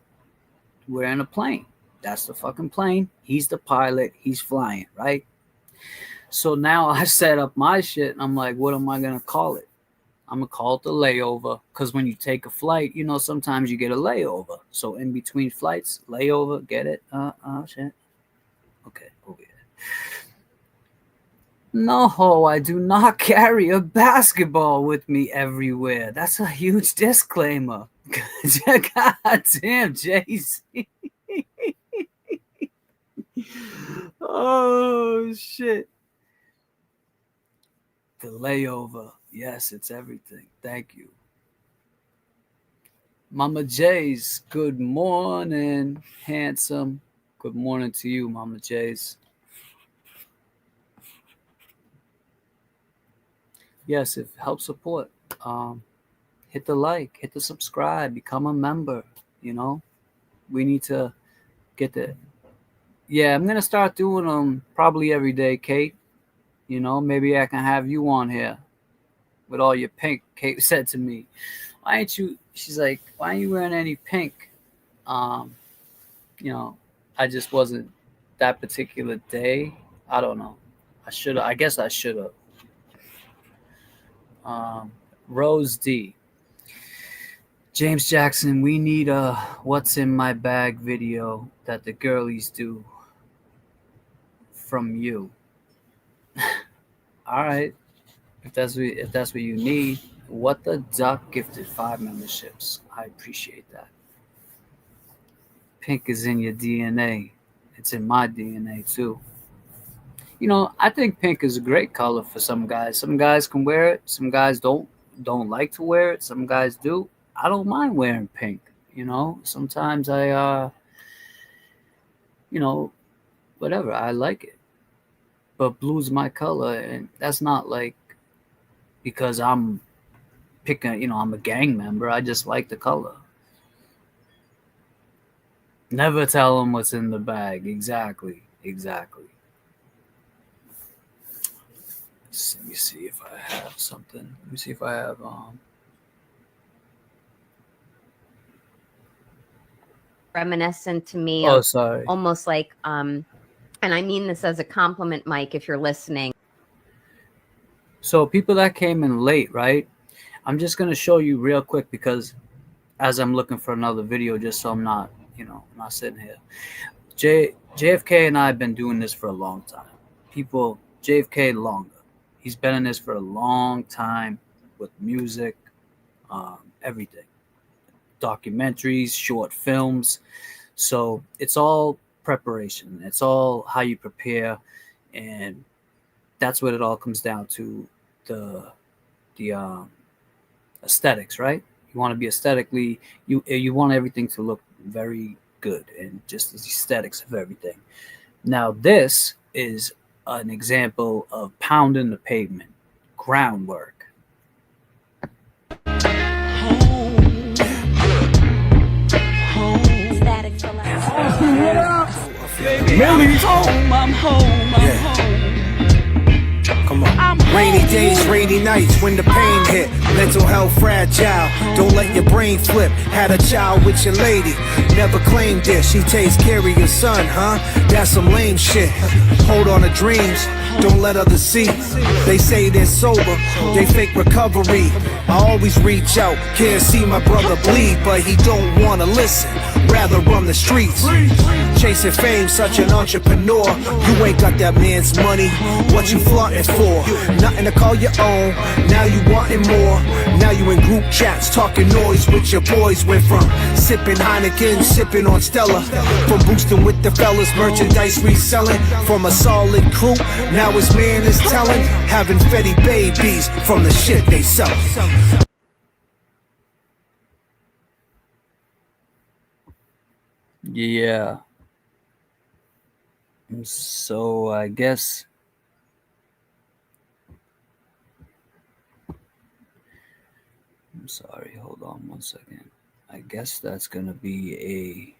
we're in a plane. That's the fucking plane. He's the pilot. He's flying, right? So now I set up my shit and I'm like, what am I gonna call it? I'm gonna call it the layover, because when you take a flight, sometimes you get a layover. So in between flights, layover, get it? Shit. Okay, over here. No, I do not carry a basketball with me everywhere. That's a huge disclaimer. God damn, JC. Oh, shit. The layover. Yes, it's everything. Thank you. Mama J's, good morning, handsome. Good morning to you, Mama J's. Yes, if help support, hit the like, hit the subscribe, become a member. We need to get the. Yeah, I'm gonna start doing them probably every day, Kate. Maybe I can have you on here with all your pink. Kate said to me, "Why ain't you?" She's like, "Why aren't you wearing any pink?" I just wasn't that particular day. I don't know. I guess I should have. Rose D. James Jackson, we need a "What's in My Bag" video that the girlies do from you. All right, if that's what you need. What the Duck gifted 5 memberships. I appreciate that. Pink is in your DNA. It's in my DNA too. I think pink is a great color for some guys. Some guys can wear it. Some guys don't like to wear it. Some guys do. I don't mind wearing pink. Sometimes I, whatever. I like it. But blue's my color, and that's not like because I'm picking. I'm a gang member. I just like the color. Never tell them what's in the bag. Exactly. Let me see if I have something. Let me see if I have reminiscent to me. Oh, sorry. Almost like and I mean this as a compliment, Mike, if you're listening. So people that came in late, right? I'm just gonna show you real quick, because as I'm looking for another video, just so I'm not, not sitting here. JFK and I have been doing this for a long time. JFK longer. He's been in this for a long time with music, everything. Documentaries, short films. So it's all preparation. It's all how you prepare. And that's what it all comes down to, the aesthetics, right? You want to be aesthetically, you want everything to look very good, and just the aesthetics of everything. Now, this is an example of pounding the pavement. Groundwork. Millie's home, I'm home, I'm home. Come on. Rainy days, rainy nights when the pain hit. Mental health fragile. Don't let your brain flip. Had a child with your lady. Never claimed it. She takes care of your son, huh? That's some lame shit. Hold on to dreams. Don't let others see. They say they're sober. They fake recovery. I always reach out. Can't see my brother bleed, but he don't wanna listen. Rather run the streets. Chasing fame, such an entrepreneur. You ain't got that man's money. What you flaunting for? Nothing to call your own. Now you wanting more. Now you in group chats talking noise with your boys. Went from sipping Heineken, sipping on Stella. From boosting with the fellas, merchandise reselling. From a solid crew, now his man is telling. Having Fetty babies from the shit they sell. So I guess I'm sorry, hold on 1 second. I guess that's gonna be a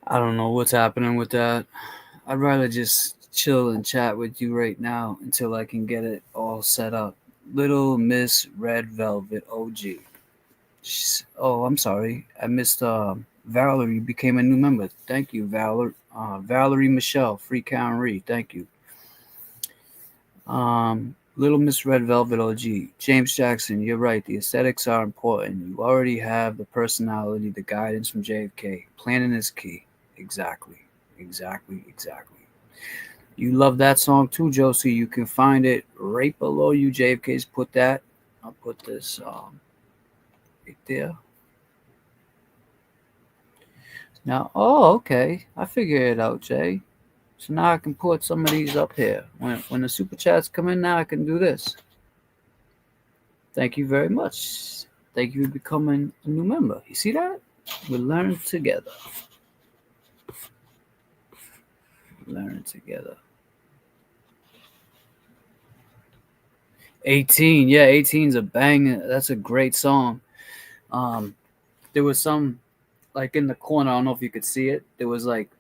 I don't know what's happening with that. I'd rather just chill and chat with you right now until I can get it all set up. Little Miss Red Velvet OG. Oh, I'm sorry. I missed Valerie became a new member. Thank you, Valerie Michelle, Free Karen Reed. Thank you. Little Miss Red Velvet OG. James Jackson, you're right. The aesthetics are important. You already have the personality, the guidance from JFK. Planning is key. Exactly. You love that song too, Josie. You can find it right below you. JFK's put that. I'll put this right there. Now, oh, okay. I figured it out, Jay. So now I can put some of these up here. When the super chats come in, now I can do this. Thank you very much. Thank you for becoming a new member. You see that? We learn together. 18, yeah, 18's a bang. That's a great song. There was some like in the corner. I don't know if you could see it. There was like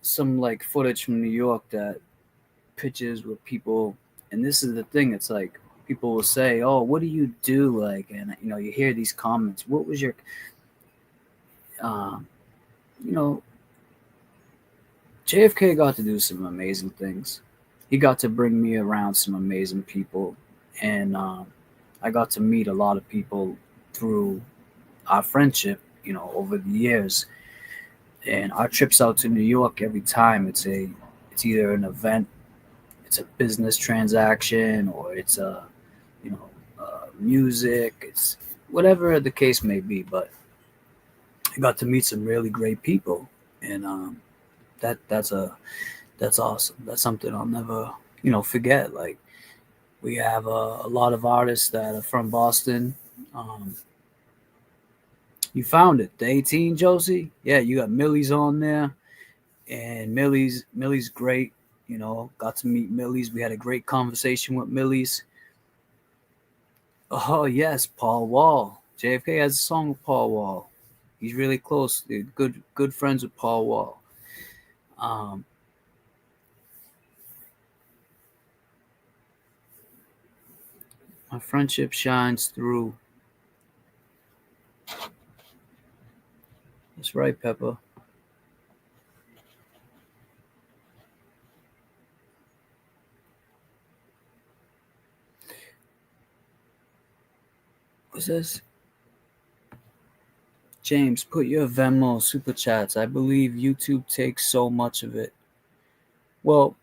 some like footage from New York, that pictures with people, and this is the thing. It's like people will say, "Oh, what do you do?" Like, and you hear these comments. What was your, you know, JFK got to do some amazing things. He got to bring me around some amazing people, and I got to meet a lot of people through our friendship, over the years. And our trips out to New York, every time it's either an event, it's a business transaction, or it's music, it's whatever the case may be. But I got to meet some really great people, and that's awesome. That's something I'll never forget. Like, we have a lot of artists that are from Boston. You found it, the 18, Josie. Yeah, you got Millie's on there, and Millie's great. Got to meet Millie's. We had a great conversation with Millie's. Oh yes, Paul Wall. JFK has a song with Paul Wall. He's really close. They're good friends with Paul Wall. My friendship shines through. That's right, Pepper. What's this? James, put your Venmo super chats. I believe YouTube takes so much of it. Well,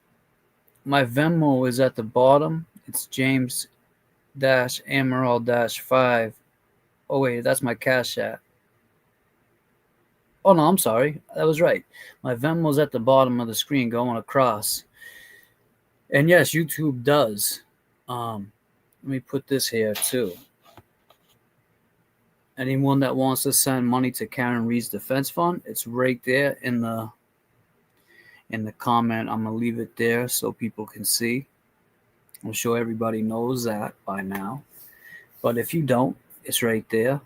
my Venmo is at the bottom. It's James-Amaral-5. Oh wait, that's my Cash App. Oh no, I'm sorry. That was right. My Venmo's at the bottom of the screen going across. And yes, YouTube does. Let me put this here too. Anyone that wants to send money to Karen Reed's Defense Fund, it's right there in the comment. I'm gonna leave it there so people can see. I'm sure everybody knows that by now. But if you don't, it's right there.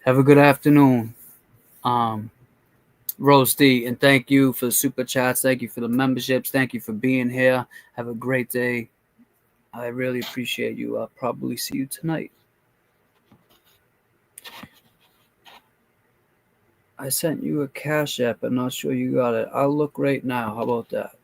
Have a good afternoon, Rose D, and thank you for the super chats. Thank you for the memberships. Thank you for being here. Have a great day. I really appreciate you. I'll probably see you tonight. I sent you a Cash App. I'm not sure you got it. I'll look right now. How about that?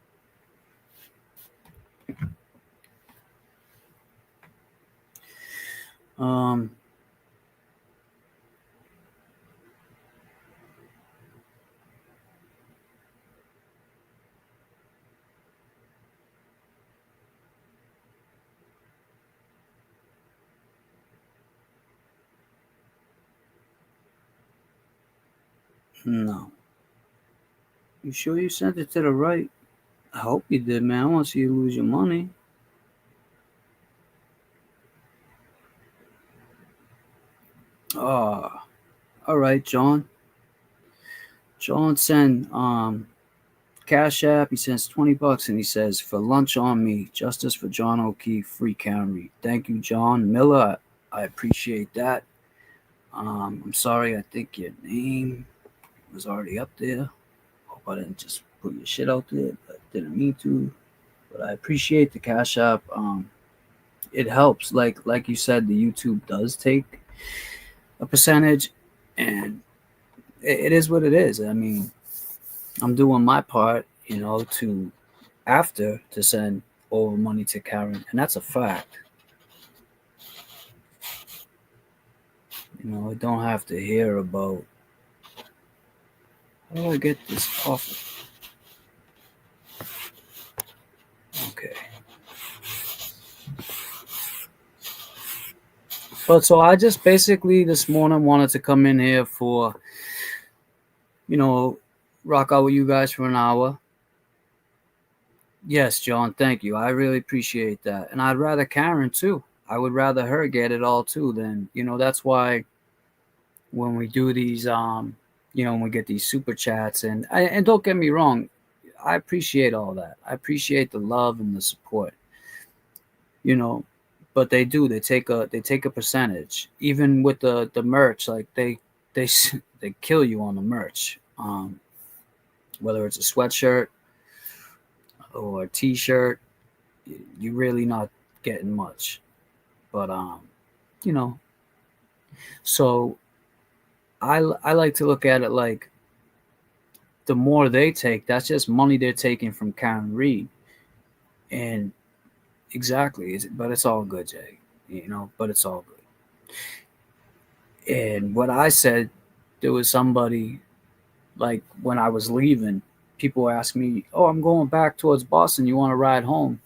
No. You sure you sent it to the right? I hope you did, man. I want to see you lose your money. Oh, all right, John. John sent Cash App. He sends $20 and he says, "For lunch on me, justice for John O'Keefe, free Karen Reed." Thank you, John Miller. I appreciate that. I'm sorry. I think your name was already up there. Hope I didn't just put your shit out there, but didn't mean to. But I appreciate the Cash App. It helps. Like you said, the YouTube does take a percentage, and it is what it is. I mean, I'm doing my part, to send over money to Karen, and that's a fact. I don't have to hear about how do I get this off. Okay. But so I just basically this morning wanted to come in here for, rock out with you guys for an hour. Yes, John, thank you. I really appreciate that. And I'd rather Karen too. I would rather her get it all too than, that's why when we do these, when we get these super chats and don't get me wrong, I appreciate all that. I appreciate the love and the support, but they take a percentage, even with the merch. Like they kill you on the merch, whether it's a sweatshirt or a t-shirt, you're really not getting much. But so I like to look at it like the more they take, that's just money they're taking from Karen Reed. And exactly, but it's all good, Jay. But it's all good. And what I said, there was somebody, like when I was leaving, people asked me, "Oh, I'm going back towards Boston. You want to ride home?"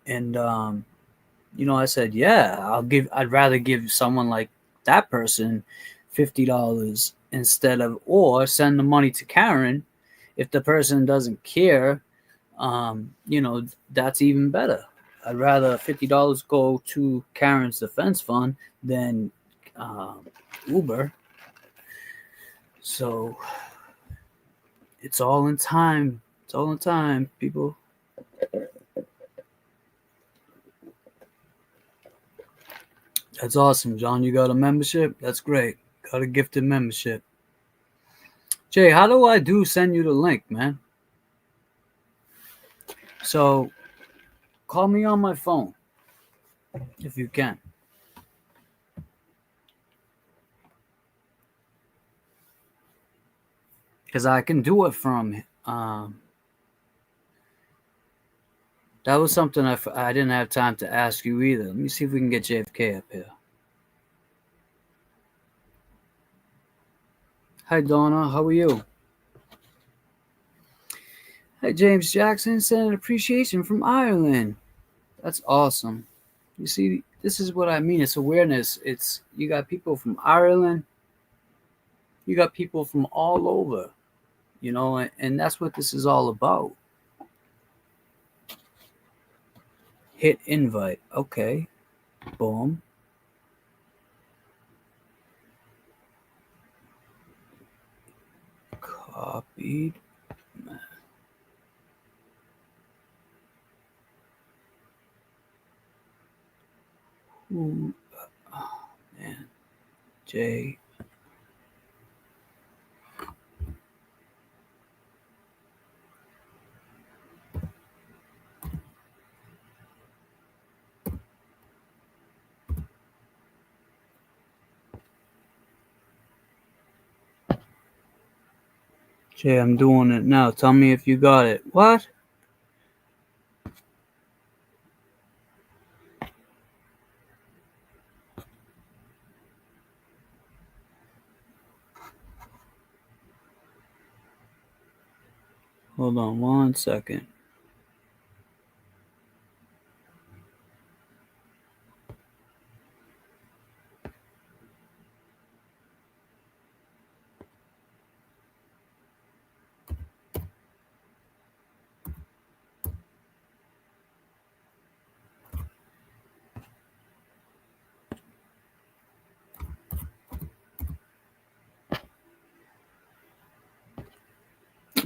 And I said, "Yeah, I'd rather give someone like that person $50 instead of, or send the money to Karen. If the person doesn't care, that's even better. I'd rather $50 go to Karen's defense fund than Uber." So it's all in time. It's all in time, people. That's awesome, John. You got a membership? That's great. Got a gifted membership. Jay, how do I send you the link, man? So call me on my phone if you can. Because I can do it from that was something I didn't have time to ask you either. Let me see if we can get JFK up here. Hi, Donna. How are you? Hi, James Jackson. Sent an appreciation from Ireland. That's awesome. You see, this is what I mean. It's awareness. You got people from Ireland. You got people from all over, and that's what this is all about. Hit invite. Okay. Boom. Copied. Ooh. Oh, man. J. Jay, I'm doing it now. Tell me if you got it. What? Hold on 1 second.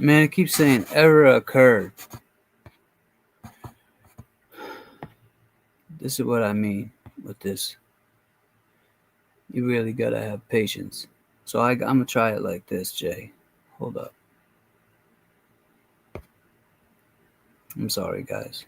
Man, it keeps saying error occurred. This is what I mean with this. You really gotta have patience. So I'm gonna try it like this, Jay. Hold up. I'm sorry, guys.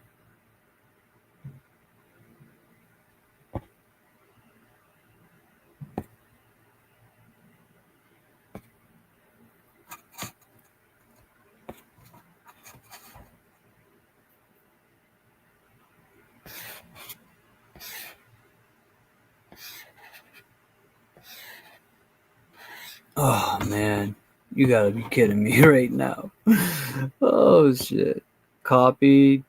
Oh man, you gotta be kidding me right now. Oh shit. Copied.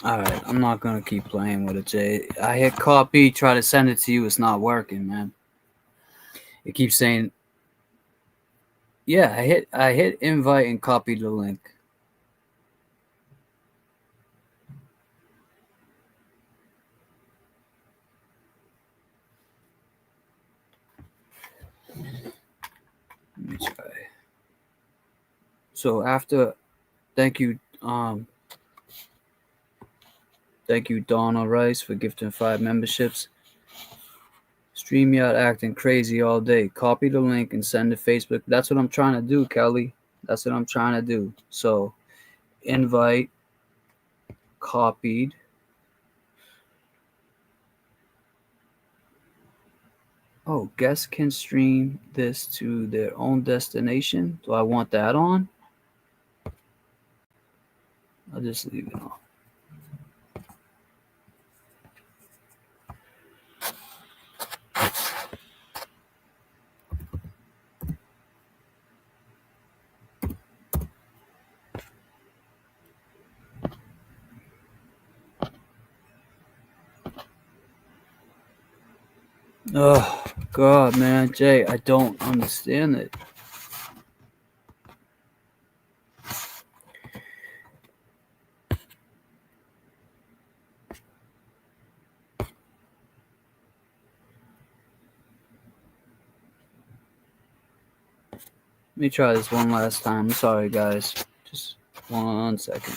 Alright, I'm not gonna keep playing with it, Jay. I hit copy, try to send it to you, it's not working, man. It keeps saying, yeah, I hit invite and copied the link. Let me try. So after, thank you, Donna Rice, for gifting 5 memberships. StreamYard acting crazy all day. Copy the link and send to Facebook. That's what I'm trying to do, Kelly. That's what I'm trying to do. So, invite, copied. Oh, guests can stream this to their own destination. Do I want that on? I'll just leave it on. Oh, God, man. Jay, I don't understand it. Let me try this one last time. I'm sorry, guys. Just 1 second.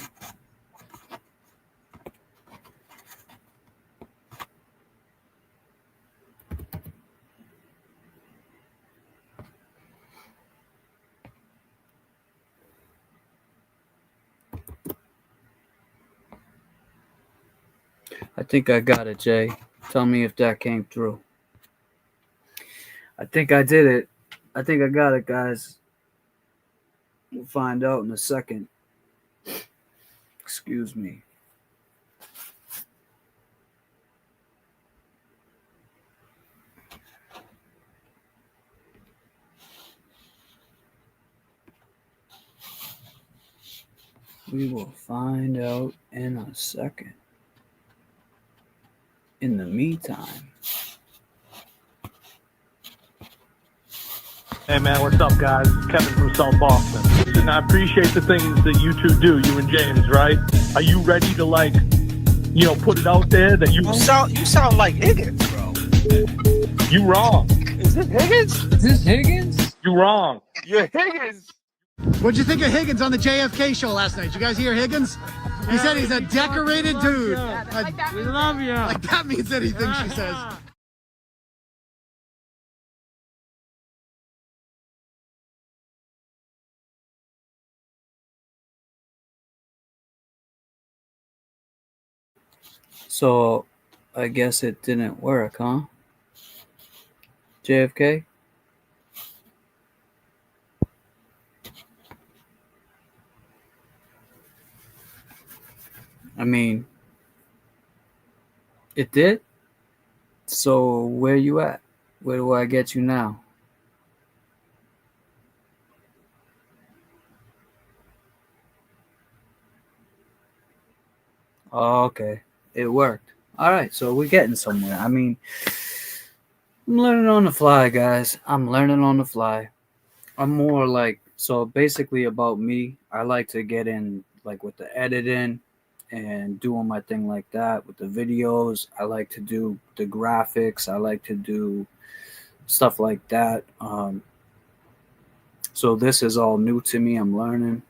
I think I got it, Jay. Tell me if that came through. I think I did it. I think I got it, guys. We'll find out in a second. Excuse me. We will find out in a second. In the meantime. Hey man, what's up, guys? Kevin from South Boston. Listen, I appreciate the things that you two do, you and James, right? Are you ready to put it out there that you sound like Higgins, bro. You wrong. Is this Higgins? Is this Higgins? You wrong. You're Higgins. What'd you think of Higgins on the JFK show last night? Did you guys hear Higgins? He said he's a decorated dude. We love you. Like that means anything, she says. So, I guess it didn't work, huh? JFK? I mean, it did? So, where you at? Where do I get you now? Oh, okay. It worked. All right, so we're getting somewhere. I mean, I'm learning on the fly, guys. I'm learning on the fly. I'm more like, so basically about me, I like to get in like with the editing and doing my thing like that with the videos. I like to do the graphics. I like to do stuff like that. So this is all new to me. I'm learning.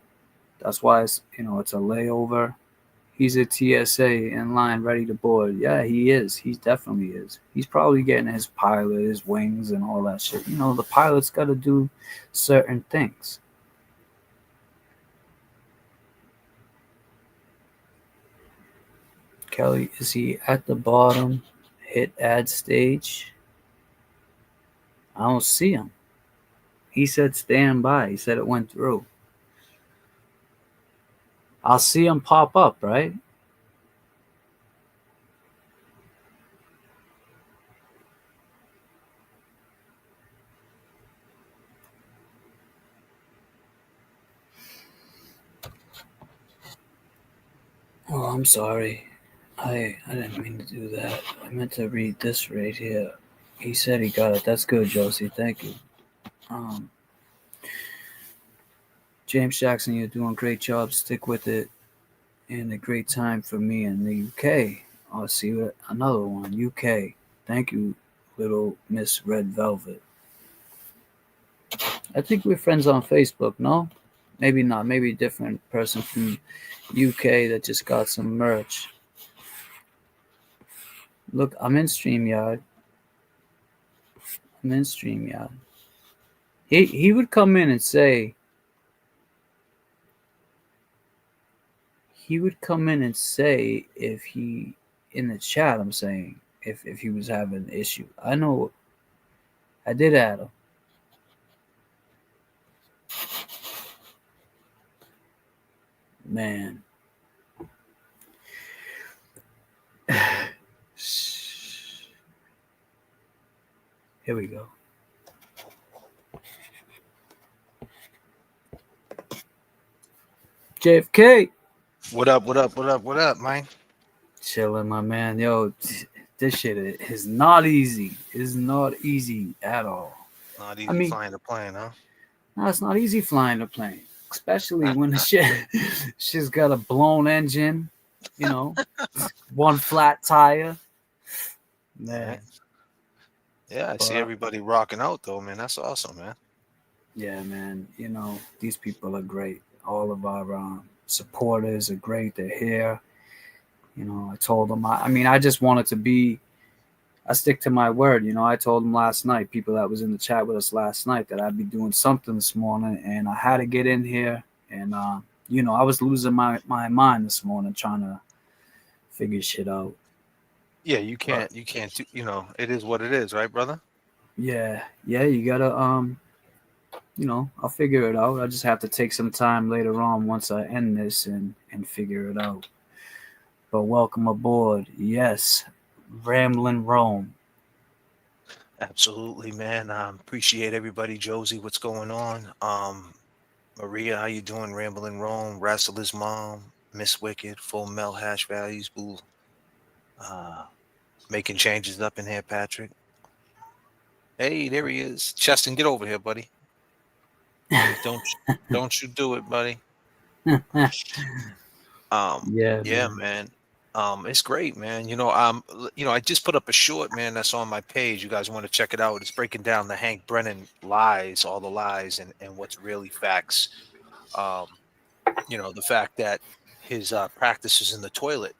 That's why it's, it's a layover. He's a TSA in line, ready to board. Yeah, he is. He definitely is. He's probably getting his pilot, his wings, and all that shit. The pilot's got to do certain things. Kelly, is he at the bottom? Hit add stage. I don't see him. He said stand by. He said it went through. I'll see him pop up, right? Oh, I'm sorry. I didn't mean to do that. I meant to read this right here. He said he got it. That's good, Josie. Thank you. James Jackson, you're doing a great job. Stick with it. And a great time for me in the UK. I'll see you another one. UK. Thank you, little Miss Red Velvet. I think we're friends on Facebook, no? Maybe not. Maybe a different person from UK that just got some merch. Look, I'm in StreamYard. He would come in and say, if he, in the chat, I'm saying, if he was having an issue. I know I did add him. Man. Here we go. JFK. What up, man? Chilling, my man. Yo, this shit is not easy. It's not easy at all. Not easy flying a plane, huh? No, it's not easy flying a plane, especially when the shit's got a blown engine, one flat tire. Man. Yeah, I see everybody rocking out though, man. That's awesome, man. Yeah, man. These people are great. All of our supporters are great. They're here. I told them, I just wanted to be, I stick to my word. I told them last night, people that was in the chat with us last night, that I'd be doing something this morning, and I had to get in here. And, I was losing my mind this morning trying to figure shit out. Yeah, you can't do, it is what it is, right, brother? Yeah, you gotta, I'll figure it out. I just have to take some time later on once I end this and figure it out. But welcome aboard. Yes, Ramblin' Rome. Absolutely, man. Appreciate everybody. Josie, what's going on? Maria, how you doing? Ramblin' Rome, Wrestler's Mom, Miss Wicked, Full Mel Hash Values, Boo. Making changes up in here, Patrick. Hey, there he is. Cheston, get over here, buddy. Don't you do it, buddy. Yeah, man. It's great, man. I just put up a short, man, that's on my page. You guys want to check it out. It's breaking down the Hank Brennan lies, all the lies and what's really facts. The fact that his practice is in the toilet.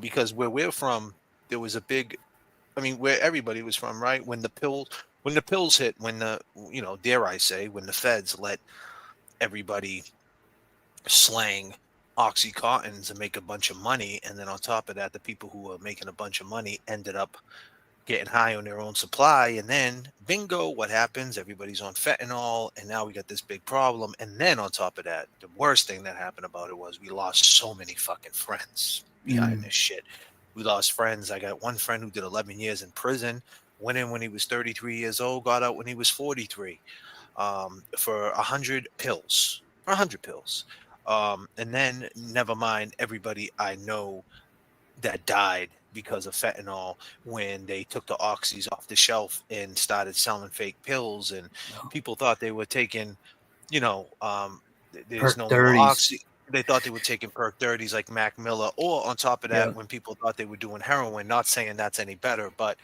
Because where we're from, there was a big, where everybody was from, right? When the pills hit, dare I say, when the feds let everybody slang Oxycontins and make a bunch of money, and then on top of that, the people who were making a bunch of money ended up getting high on their own supply, and then bingo, what happens? Everybody's on fentanyl, and now we got this big problem. And then on top of that, the worst thing that happened about it was we lost so many fucking friends behind this shit. We lost friends. I got one friend who did 11 years in prison, went in when he was 33 years old, got out when he was 43 for 100 pills. And then never mind everybody I know that died because of fentanyl when they took the oxys off the shelf and started selling fake pills, and people thought they were taking, there's Perk no more 30s. oxy. They thought they were taking perk 30s like Mac Miller, or on top of that, Yeah. when people thought they were doing heroin, not saying that's any better, but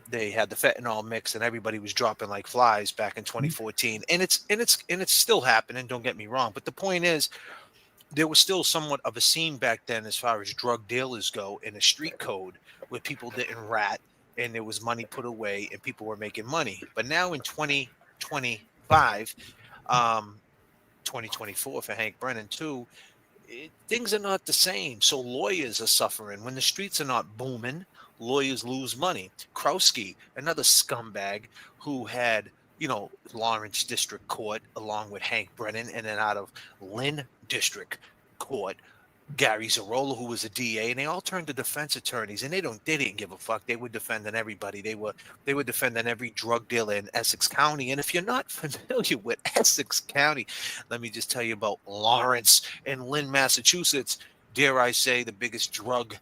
they had the fentanyl mix and everybody was dropping like flies back in 2014. And it's still happening, don't get me wrong. But the point is, there was still somewhat of a scene back then as far as drug dealers go in a street code where people didn't rat and there was money put away and people were making money. But now in 2025, 2024 for Hank Brennan too, things are not the same. So lawyers are suffering. When the streets are not booming, lawyers lose money. Krowski, another scumbag who had, Lawrence District Court along with Hank Brennan, and then out of Lynn District Court, Gary Zarola, who was a DA, and they all turned to defense attorneys, and they didn't give a fuck. They were defending everybody. They were defending every drug dealer in Essex County. And if you're not familiar with Essex County, let me just tell you about Lawrence and Lynn, Massachusetts. Dare I say, the biggest drug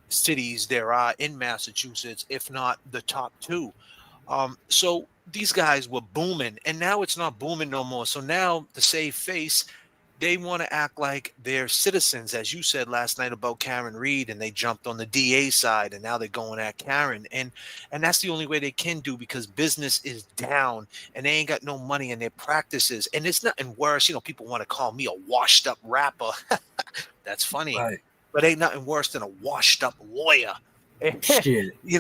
cities there are in Massachusetts, if not the top two. So these guys were booming, and now it's not booming no more. So now, to save face, they want to act like they're citizens, as you said last night about Karen Reed, and they jumped on the DA side, and now they're going at Karen, and that's the only way they can do, because business is down, and they ain't got no money in their practices, and it's nothing worse. People want to call me a washed up rapper. That's funny, Right. but ain't nothing worse than a washed up lawyer. Shit. You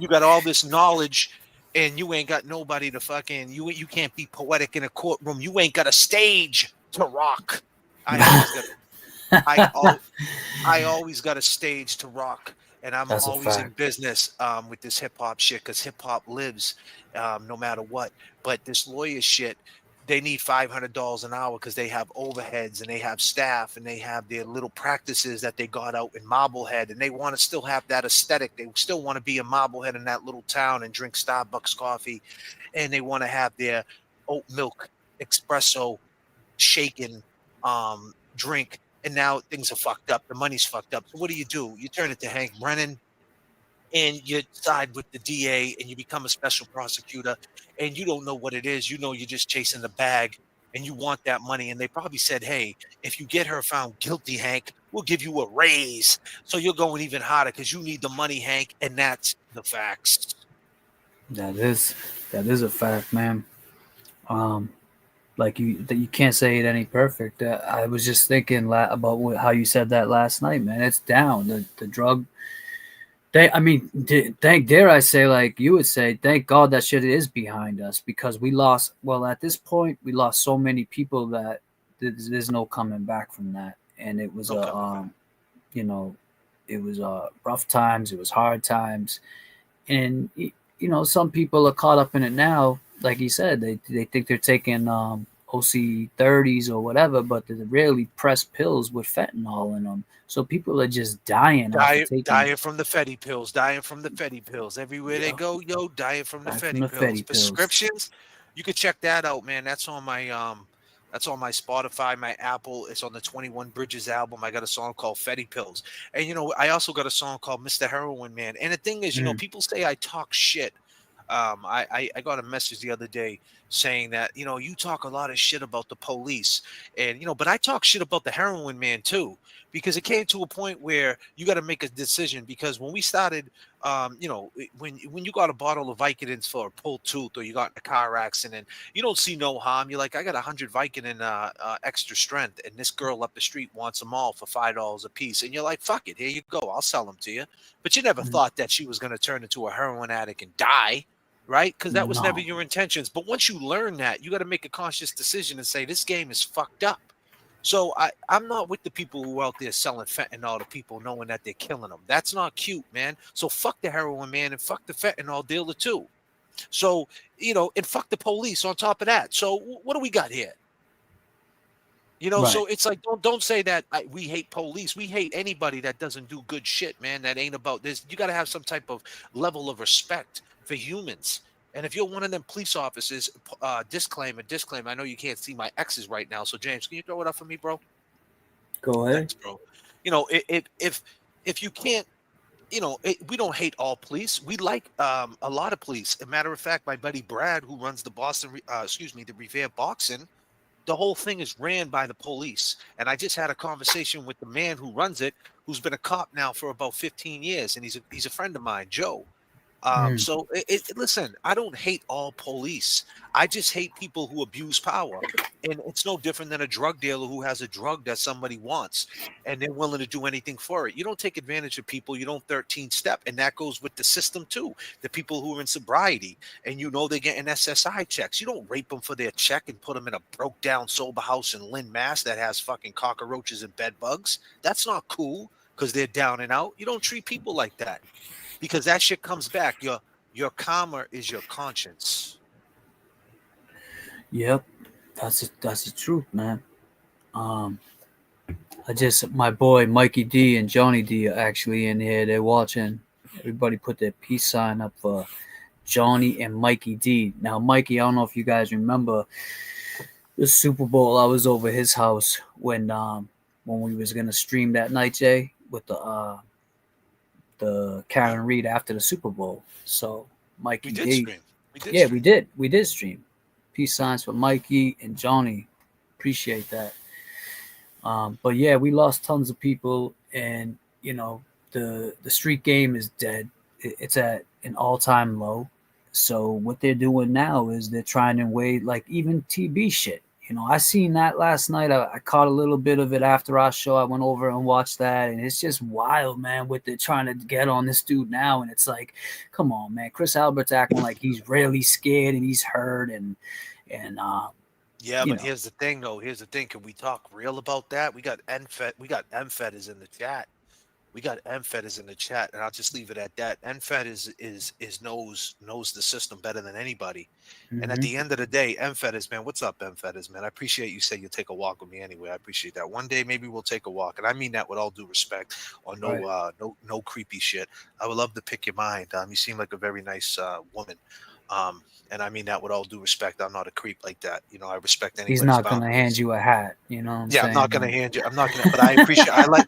got all this knowledge, and you ain't got nobody to fucking you can't be poetic in a courtroom. You ain't got a stage to rock. I always got a stage to rock, and I'm That's a always in fact. business with this hip hop shit, because hip hop lives no matter what. But this lawyer shit, they need $500 an hour because they have overheads and they have staff and they have their little practices that they got out in Marblehead, and they want to still have that aesthetic. They still want to be in Marblehead in that little town and drink Starbucks coffee, and they want to have their oat milk espresso shaken drink. And now things are fucked up. The money's fucked up. So what do? You turn it to Hank Brennan, and you side with the DA, and you become a special prosecutor, and you don't know what it is. You're just chasing the bag, and you want that money. And they probably said, hey, if you get her found guilty, Hank, we'll give you a raise. So you're going even harder because you need the money, Hank. And that's the facts. That is a fact, man. Like you can't say it any perfect. I was just thinking about how you said that last night, man. It's down. The drug. Dare I say, like you would say, thank God that shit is behind us, because we lost. Well, at this point, we lost so many people that there's no coming back from that. And it was it was rough times. It was hard times, and some people are caught up in it now. Like you said, they think they're taking OC 30s or whatever, but they're really pressed pills with fentanyl in them. So people are just dying from the Fetty pills, dying from the Fetty pills. Everywhere they go, dying from the Fetty pills. Prescriptions, you could check that out, man. That's on my Spotify, my Apple. It's on the 21 Bridges album. I got a song called Fetty Pills. And I also got a song called Mr. Heroin Man. And the thing is, people say I talk shit. I got a message the other day saying that, you talk a lot of shit about the police, and, but I talk shit about the heroin man too, because it came to a point where you got to make a decision. Because when we started, when you got a bottle of Vicodins for a pulled tooth, or you got in a car accident, you don't see no harm. You're like, I got 100 Vicodin extra strength, and this girl up the street wants them all for $5 a piece, and you're like, fuck it, here you go, I'll sell them to you. But you never thought that she was going to turn into a heroin addict and die. Right? Because that was never your intentions. But once you learn that, you got to make a conscious decision and say, this game is fucked up. So I'm not with the people who are out there selling fentanyl to people knowing that they're killing them. That's not cute, man. So fuck the heroin man and fuck the fentanyl dealer too. So, and fuck the police on top of that. So what do we got here? Right. So it's like, don't say that we hate police. We hate anybody that doesn't do good shit, man. That ain't about this. You got to have some type of level of respect for humans. And if you're one of them police officers, disclaimer. I know you can't see my X's right now. So James, can you throw it up for me, bro? Go ahead. Thanks, bro. If you can't we don't hate all police. We like a lot of police. As a matter of fact, my buddy Brad, who runs the the Revere Boxing, the whole thing is ran by the police. And I just had a conversation with the man who runs it, who's been a cop now for about 15 years, and he's a friend of mine, Joe. So listen, I don't hate all police. I just hate people who abuse power. And it's no different than a drug dealer who has a drug that somebody wants and they're willing to do anything for it. You don't take advantage of people. You don't 13 step. And that goes with the system too. The people who are in sobriety and they're getting SSI checks. You don't rape them for their check and put them in a broke down sober house in Lynn, Mass that has fucking cockroaches and bed bugs. That's not cool because they're down and out. You don't treat people like that. Because that shit comes back. Your karma is your conscience. Yep, that's the truth, man. My boy Mikey D and Johnny D are actually in here. They're watching. Everybody put their peace sign up for Johnny and Mikey D. Now, Mikey, I don't know if you guys remember the Super Bowl. I was over his house when we was gonna stream that night, Jay, with the Karen Reed after the Super Bowl. So Mikey D. We did stream. Peace signs for Mikey and Johnny. Appreciate that. But yeah, we lost tons of people, and the street game is dead. It's at an all-time low. So what they're doing now is they're trying to wait, like even TB shit. I seen that last night. I caught a little bit of it after our show. I went over and watched that, and it's just wild, man, what they're trying to get on this dude now. And it's like, come on, man. Chris Albert's acting like he's really scared and he's hurt, and yeah, but here's the thing, though. Here's the thing. Can we talk real about that? We got MFED. We got MFED is in the chat. And I'll just leave it at that. MFED is knows the system better than anybody. Mm-hmm. And at the end of the day, MFED is, man. What's up, MFED is, man? I appreciate you say you'll take a walk with me anyway. I appreciate that. One day maybe we'll take a walk, and I mean that with all due respect. Or no creepy shit. I would love to pick your mind. You seem like a very nice woman. And I mean that with all due respect. I'm not a creep like that. I respect anybody's He's not going to boundaries. hand you a hat. You know what I'm saying? I'm not going to hand you. I'm not going to. But I appreciate. I like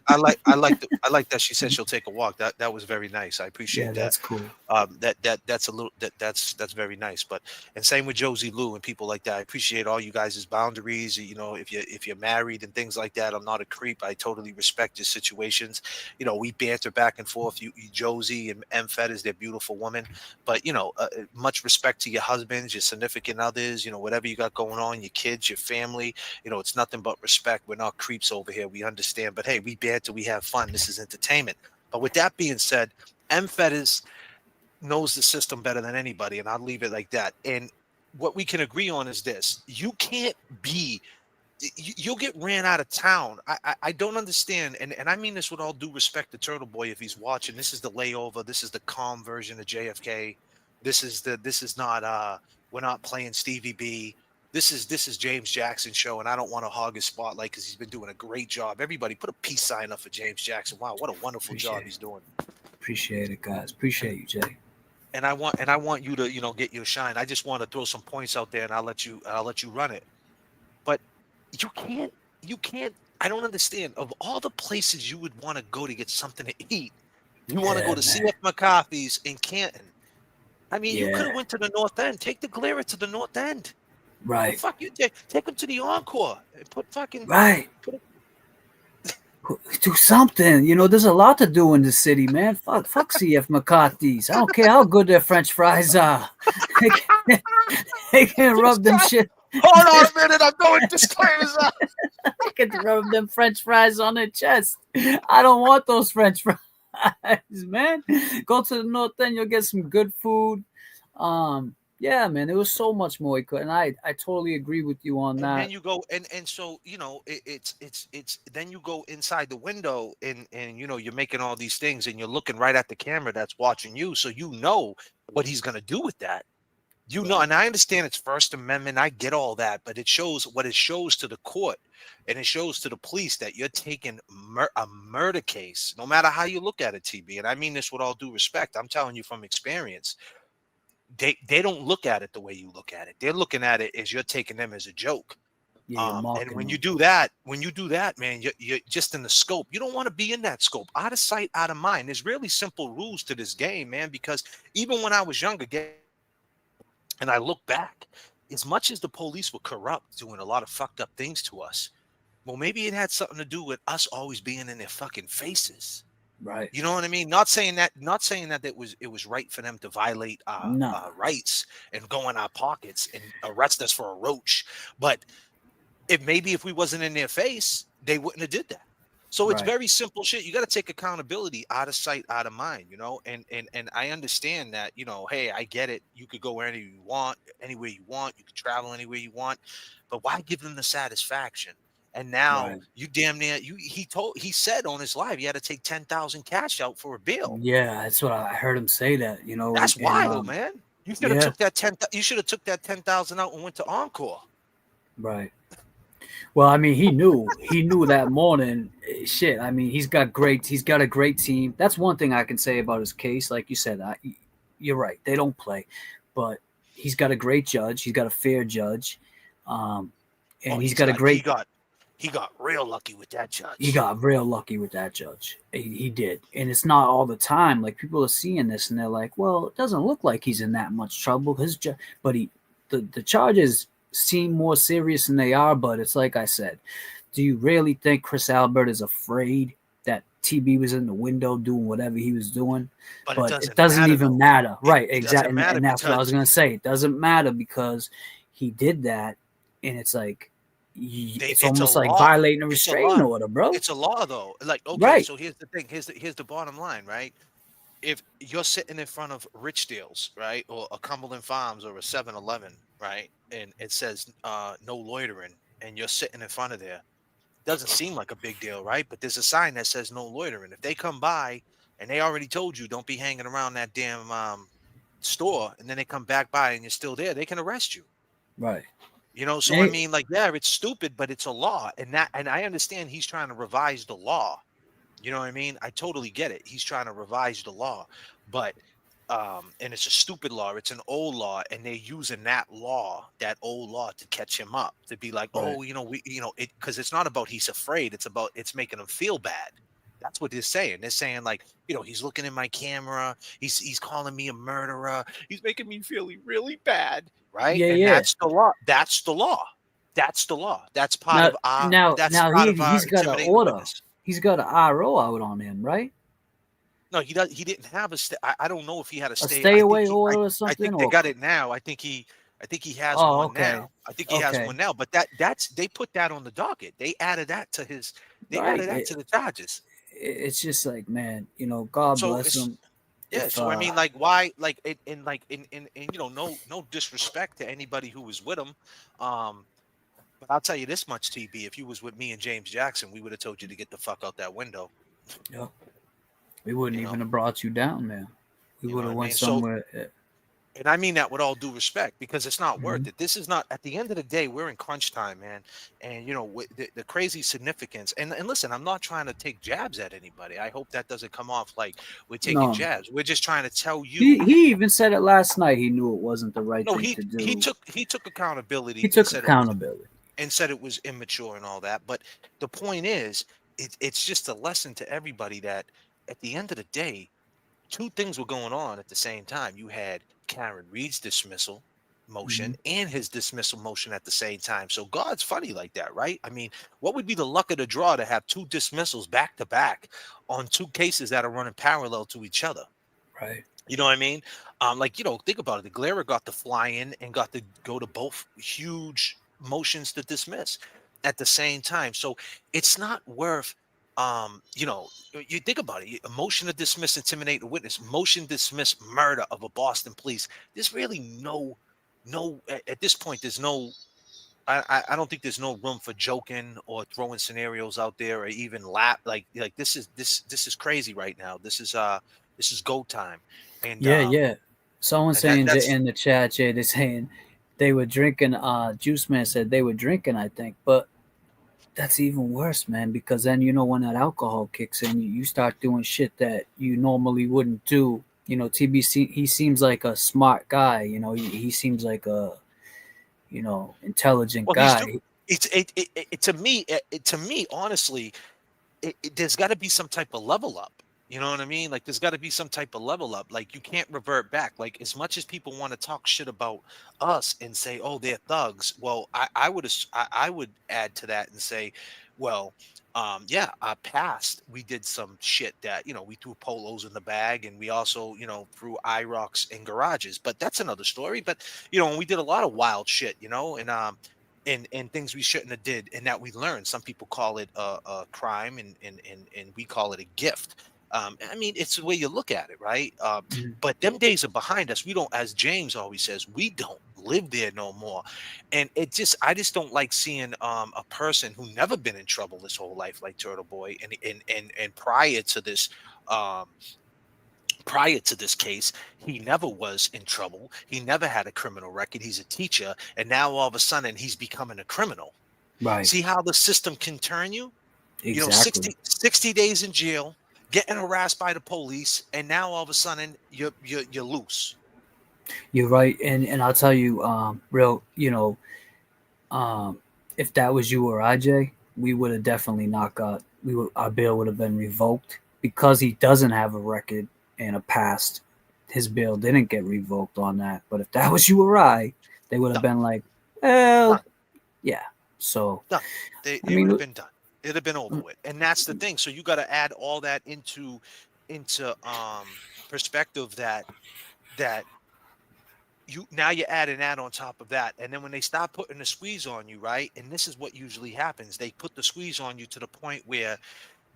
that she said she'll take a walk. That was very nice. I appreciate that. That's cool. That's very nice. But and same with Josie Lou and people like that. I appreciate all you guys' boundaries. If you're married and things like that, I'm not a creep. I totally respect your situations. We banter back and forth. You Josie and MFED is their beautiful woman. But much respect to your husbands, your significant others, whatever you got going on, your kids, your family, it's nothing but respect. We're not creeps over here. We understand. But hey, we banter, we have fun. This is entertainment. But with that being said, MFED knows the system better than anybody, and I'll leave it like that. And what we can agree on is this: you'll get ran out of town. I don't understand, and I mean this with all due respect to Turtle Boy if he's watching. This is the layover. This is the calm version of JFK. This is not we're not playing Stevie B. This is James Jackson show, and I don't want to hog his spotlight because he's been doing a great job. Everybody put a peace sign up for James Jackson. Wow, what a wonderful job he's doing. Appreciate it, guys. Appreciate you, Jay. And I want you to get your shine. I just want to throw some points out there, and I'll let you run it. But you can't. I don't understand. Of all the places you would want to go to get something to eat, you want to go to CF McCarthy's in Canton. I mean, you could have went to the North End. Take the Glera to the North End. Right. Fuck you. Take them to the Encore. Put fucking right. Do something. There's a lot to do in the city, man. Fuck CF McCarthy's. I don't care how good their French fries are. They can rub them shit. Hold on a minute. I'm going disclaimers out. They can rub them French fries on their chest. I don't want those French fries. Man, go to the North End, you'll get some good food. Yeah, man, there was so much more he could, and I totally agree with you on that. And then you go and so it's then you go inside the window and you're making all these things and you're looking right at the camera that's watching you, so what he's gonna do with that. And I understand it's First Amendment. I get all that, but it shows to the court and it shows to the police that you're taking a murder case, no matter how you look at it, TB. And I mean this with all due respect. I'm telling you from experience. They don't look at it the way you look at it. They're looking at it as you're taking them as a joke. And when you do that, man, you're just in the scope. You don't want to be in that scope. Out of sight, out of mind. There's really simple rules to this game, man, because even when I was younger, and I look back, as much as the police were corrupt, doing a lot of fucked up things to us, well, maybe it had something to do with us always being in their fucking faces. Right. You know what I mean? Not saying that it was right for them to violate rights and go in our pockets and arrest us for a roach, but if we wasn't in their face, they wouldn't have did that. So it's very simple shit. You got to take accountability, out of sight, out of mind, and I understand that, hey, I get it. You could go anywhere you want, you could travel anywhere you want, but why give them the satisfaction? And now you damn near he said on his live he had to take 10,000 cash out for a bill. Yeah, that's what I heard him say that, That's wild, man. You should have took that 10,000 out and went to Encore. Right. Well, I mean, he knew that morning. Shit, I mean, he's got a great team. That's one thing I can say about his case. Like you said, you're right. They don't play, but he's got a great judge. He's got a fair judge, and he's got a great. He got real lucky with that judge. He got real lucky with that judge. He did, and it's not all the time. Like people are seeing this and they're like, "Well, it doesn't look like he's in that much trouble." But the charges seem more serious than they are, but it's like I said, do you really think Chris Albert is afraid that TB was in the window doing whatever he was doing? But it doesn't even matter. Right, exactly. And that's what I was going to say. It doesn't matter because he did that, and it's like it's almost like violating a restraining order, bro. It's a law, though. Like, okay, so here's the thing. Here's the bottom line, right? If you're sitting in front of Rich Deals, right, or a Cumberland Farms or a 7-Eleven, right, and it says no loitering, and you're sitting in front of there, doesn't seem like a big deal, right? But there's a sign that says no loitering. If they come by and they already told you don't be hanging around that damn store, and then they come back by and you're still there, they can arrest you. Right. So I mean, like, yeah, it's stupid, but it's a law, and I understand he's trying to revise the law. You know what I mean? I totally get it. He's trying to revise the law, but and it's a stupid law. It's an old law, and they're using that old law to catch him up, to be like, Right. because it's not about he's afraid. It's making him feel bad. That's what they're saying. They're saying, like, he's looking in my camera. He's calling me a murderer. He's making me feel really bad, right? Yeah, and yeah. That's the law. That's the law. That's the law. That's part of our. That's part of our he's got an intimidating order. witness. He's got an RO out on him, right? No, he does. He didn't have I don't know if he had a stay away order or something. I think they got it now. I think he has one now. I think he has one now. But that's they put that on the docket. They added that to his. They added that to the charges. It's just like, man, God bless him. Yeah. So I mean, like, why, like, in no disrespect to anybody who was with him, but I'll tell you this much, TB. If you was with me and James Jackson, we would have told you to get the fuck out that window. Yeah. We wouldn't even have brought you down there. We would have went somewhere. And I mean that with all due respect, because it's not worth it. This is not, at the end of the day, we're in crunch time, man. And, the crazy significance. And listen, I'm not trying to take jabs at anybody. I hope that doesn't come off like we're taking jabs. We're just trying to tell you. He even said it last night. He knew it wasn't the right thing to do. He took accountability. He took accountability. And said it was immature and all that. But the point is, it's just a lesson to everybody that at the end of the day, two things were going on at the same time. You had Karen Reed's dismissal motion and his dismissal motion at the same time. So God's funny like that, right? I mean, what would be the luck of the draw to have two dismissals back to back on two cases that are running parallel to each other? Right. You know what I mean? Think about it. The Glera got to fly in and got to go to both huge motions to dismiss at the same time. So it's not worth you think about it. A motion to dismiss, intimidate a witness, motion to dismiss murder of a Boston police. There's really no at this point. There's no. I don't think there's no room for joking or throwing scenarios out there or even laugh. Like this is crazy right now. This is go time. And yeah. Someone saying in the chat, Jay, they're saying they were drinking. Juice Man said they were drinking, I think, but that's even worse, man, because then, when that alcohol kicks in, you start doing shit that you normally wouldn't do. TBC, he seems like a smart guy. He seems like a, intelligent guy. To me, honestly, there's got to be some type of level up. You know what I mean? Like, there's got to be some type of level up. Like, you can't revert back. Like, as much as people want to talk shit about us and say, "Oh, they're thugs," well, I would add to that and say, well, yeah, our past, we did some shit that, we threw polos in the bag, and we also, threw IROCs in garages. But that's another story. But and we did a lot of wild shit, and things we shouldn't have did, and that we learned. Some people call it a crime, and we call it a gift. I mean, it's the way you look at it, right? But them days are behind us. We don't, as James always says, we don't live there no more. And I just don't like seeing a person who never been in trouble this whole life, like Turtle Boy, and prior to this case, he never was in trouble. He never had a criminal record. He's a teacher, and now all of a sudden he's becoming a criminal. Right. See how the system can turn you? Exactly. 60 days in jail, getting harassed by the police, and now all of a sudden you're loose. You're right, and I'll tell you, if that was you or IJ, we would have definitely not got. Our bail would have been revoked because he doesn't have a record and a past. His bail didn't get revoked on that. But if that was you or I, they would have been like, well, yeah. So It would have been done. It'd have been over with, and that's the thing. So you got to add all that into perspective that you add an ad on top of that, and then when they start putting the squeeze on you, right? And this is what usually happens: they put the squeeze on you to the point where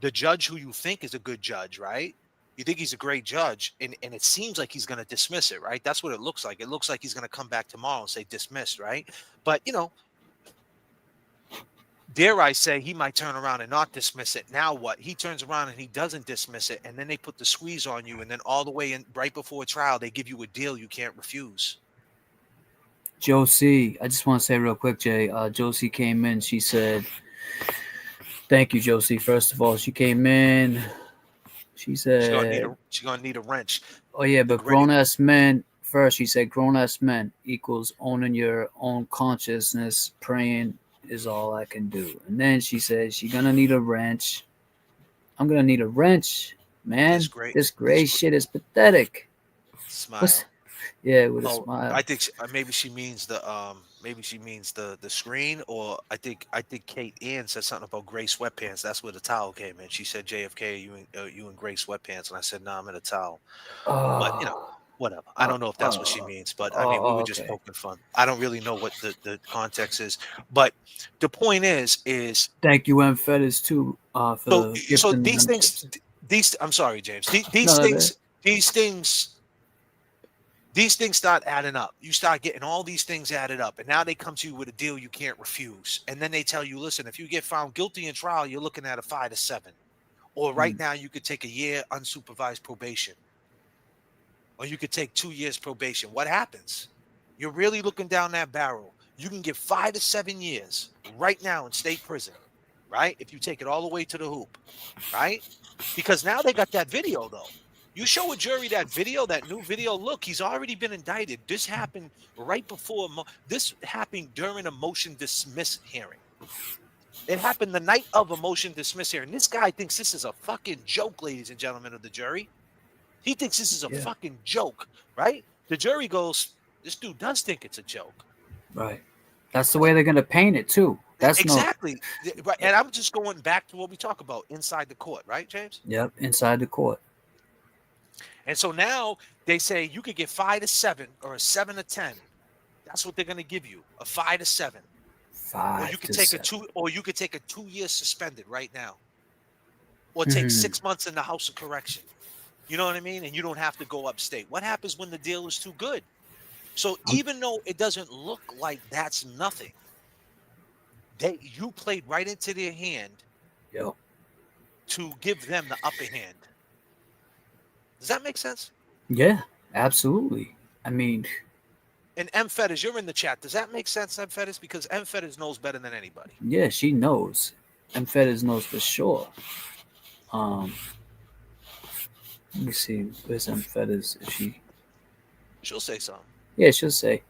the judge who you think is a good judge, right? You think he's a great judge, and it seems like he's going to dismiss it, right? That's what it looks like. It looks like he's going to come back tomorrow and say dismissed, right? But dare I say, he might turn around and not dismiss it. Now what? He turns around and he doesn't dismiss it, and then they put the squeeze on you, and then all the way in right before trial, they give you a deal you can't refuse. Josie, I just want to say real quick, Jay. Josie came in. She said, "Thank you, Josie. First of all, she came in. She said she's gonna need a wrench. Oh yeah, but grown-ass men. First, she said, grown-ass men equals owning your own consciousness. Praying is all I can do. And then she said she's gonna need a wrench. I'm gonna need a wrench, man. This gray shit is pathetic. Smile. Yeah, with a smile. I think maybe she means the screen, or I think Kate Ann said something about gray sweatpants. That's where the towel came in. She said, "JFK, you in gray sweatpants," and I said, "No, I'm in a towel." But whatever. I don't know if that's what she means, but I mean, we were just poking fun. I don't really know what the context is, but the point is thank you, M. Fetters, too. So these things, I'm sorry, James. These things start adding up. You start getting all these things added up, and now they come to you with a deal you can't refuse. And then they tell you, listen, if you get found guilty in trial, you're looking at a 5 to 7. Or right now, you could take a year unsupervised probation. Or you could take 2 years probation. What happens? You're really looking down that barrel. You can get 5 to 7 years right now in state prison, right? If you take it all the way to the hoop, right? Because now they got that video, though. You show a jury that video, that new video, look, he's already been indicted. This happened right before, this happened during a motion dismiss hearing. It happened the night of a motion dismiss hearing. This guy thinks this is a fucking joke, ladies and gentlemen of the jury. He thinks this is a fucking joke, right? The jury goes, this dude does think it's a joke. Right. That's the way they're going to paint it, too. That's exactly. Right. And I'm just going back to what we talk about inside the court, right, James? Yep, inside the court. And so now they say you could get 5 to 7 or a 7 to 10. That's what they're going to give you, a 5 to 7. 5 or you could to take 7. a 2, or you could take a 2 years suspended right now, or take 6 months in the house of correction. You know what I mean? And you don't have to go upstate. What happens when the deal is too good? So even though it doesn't look like that's nothing, you played right into their hand to give them the upper hand. Does that make sense? Yeah, absolutely. I mean, and M. Fetters, you're in the chat. Does that make sense, M. Fetters? Because M. Fetters knows better than anybody. Yeah, she knows. M. Fetters knows for sure. Let me see. Where's M. Fetters? She'll say something. Yeah, she'll say.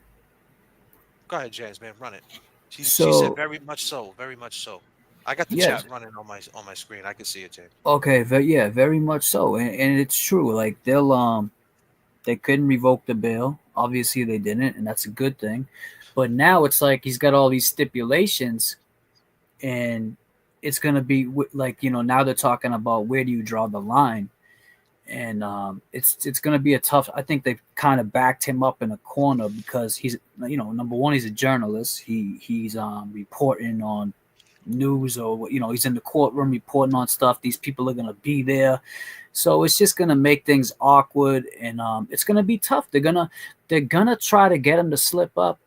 Go ahead, James, man. Run it. She said So very much so, very much so. I got the yes, chat running on my screen. I can see it, James. okay, yeah, very much so, and it's true. Like they couldn't revoke the bail. Obviously, they didn't, and that's a good thing. But now it's like he's got all these stipulations, and it's gonna be like now they're talking about where do you draw the line, and it's gonna be a tough. I think they've kind of backed him up in a corner because he's number one, he's a journalist. He's reporting on news, or he's in the courtroom reporting on stuff. These people are gonna be there, so it's just gonna make things awkward, and it's gonna be tough. They're gonna try to get him to slip up,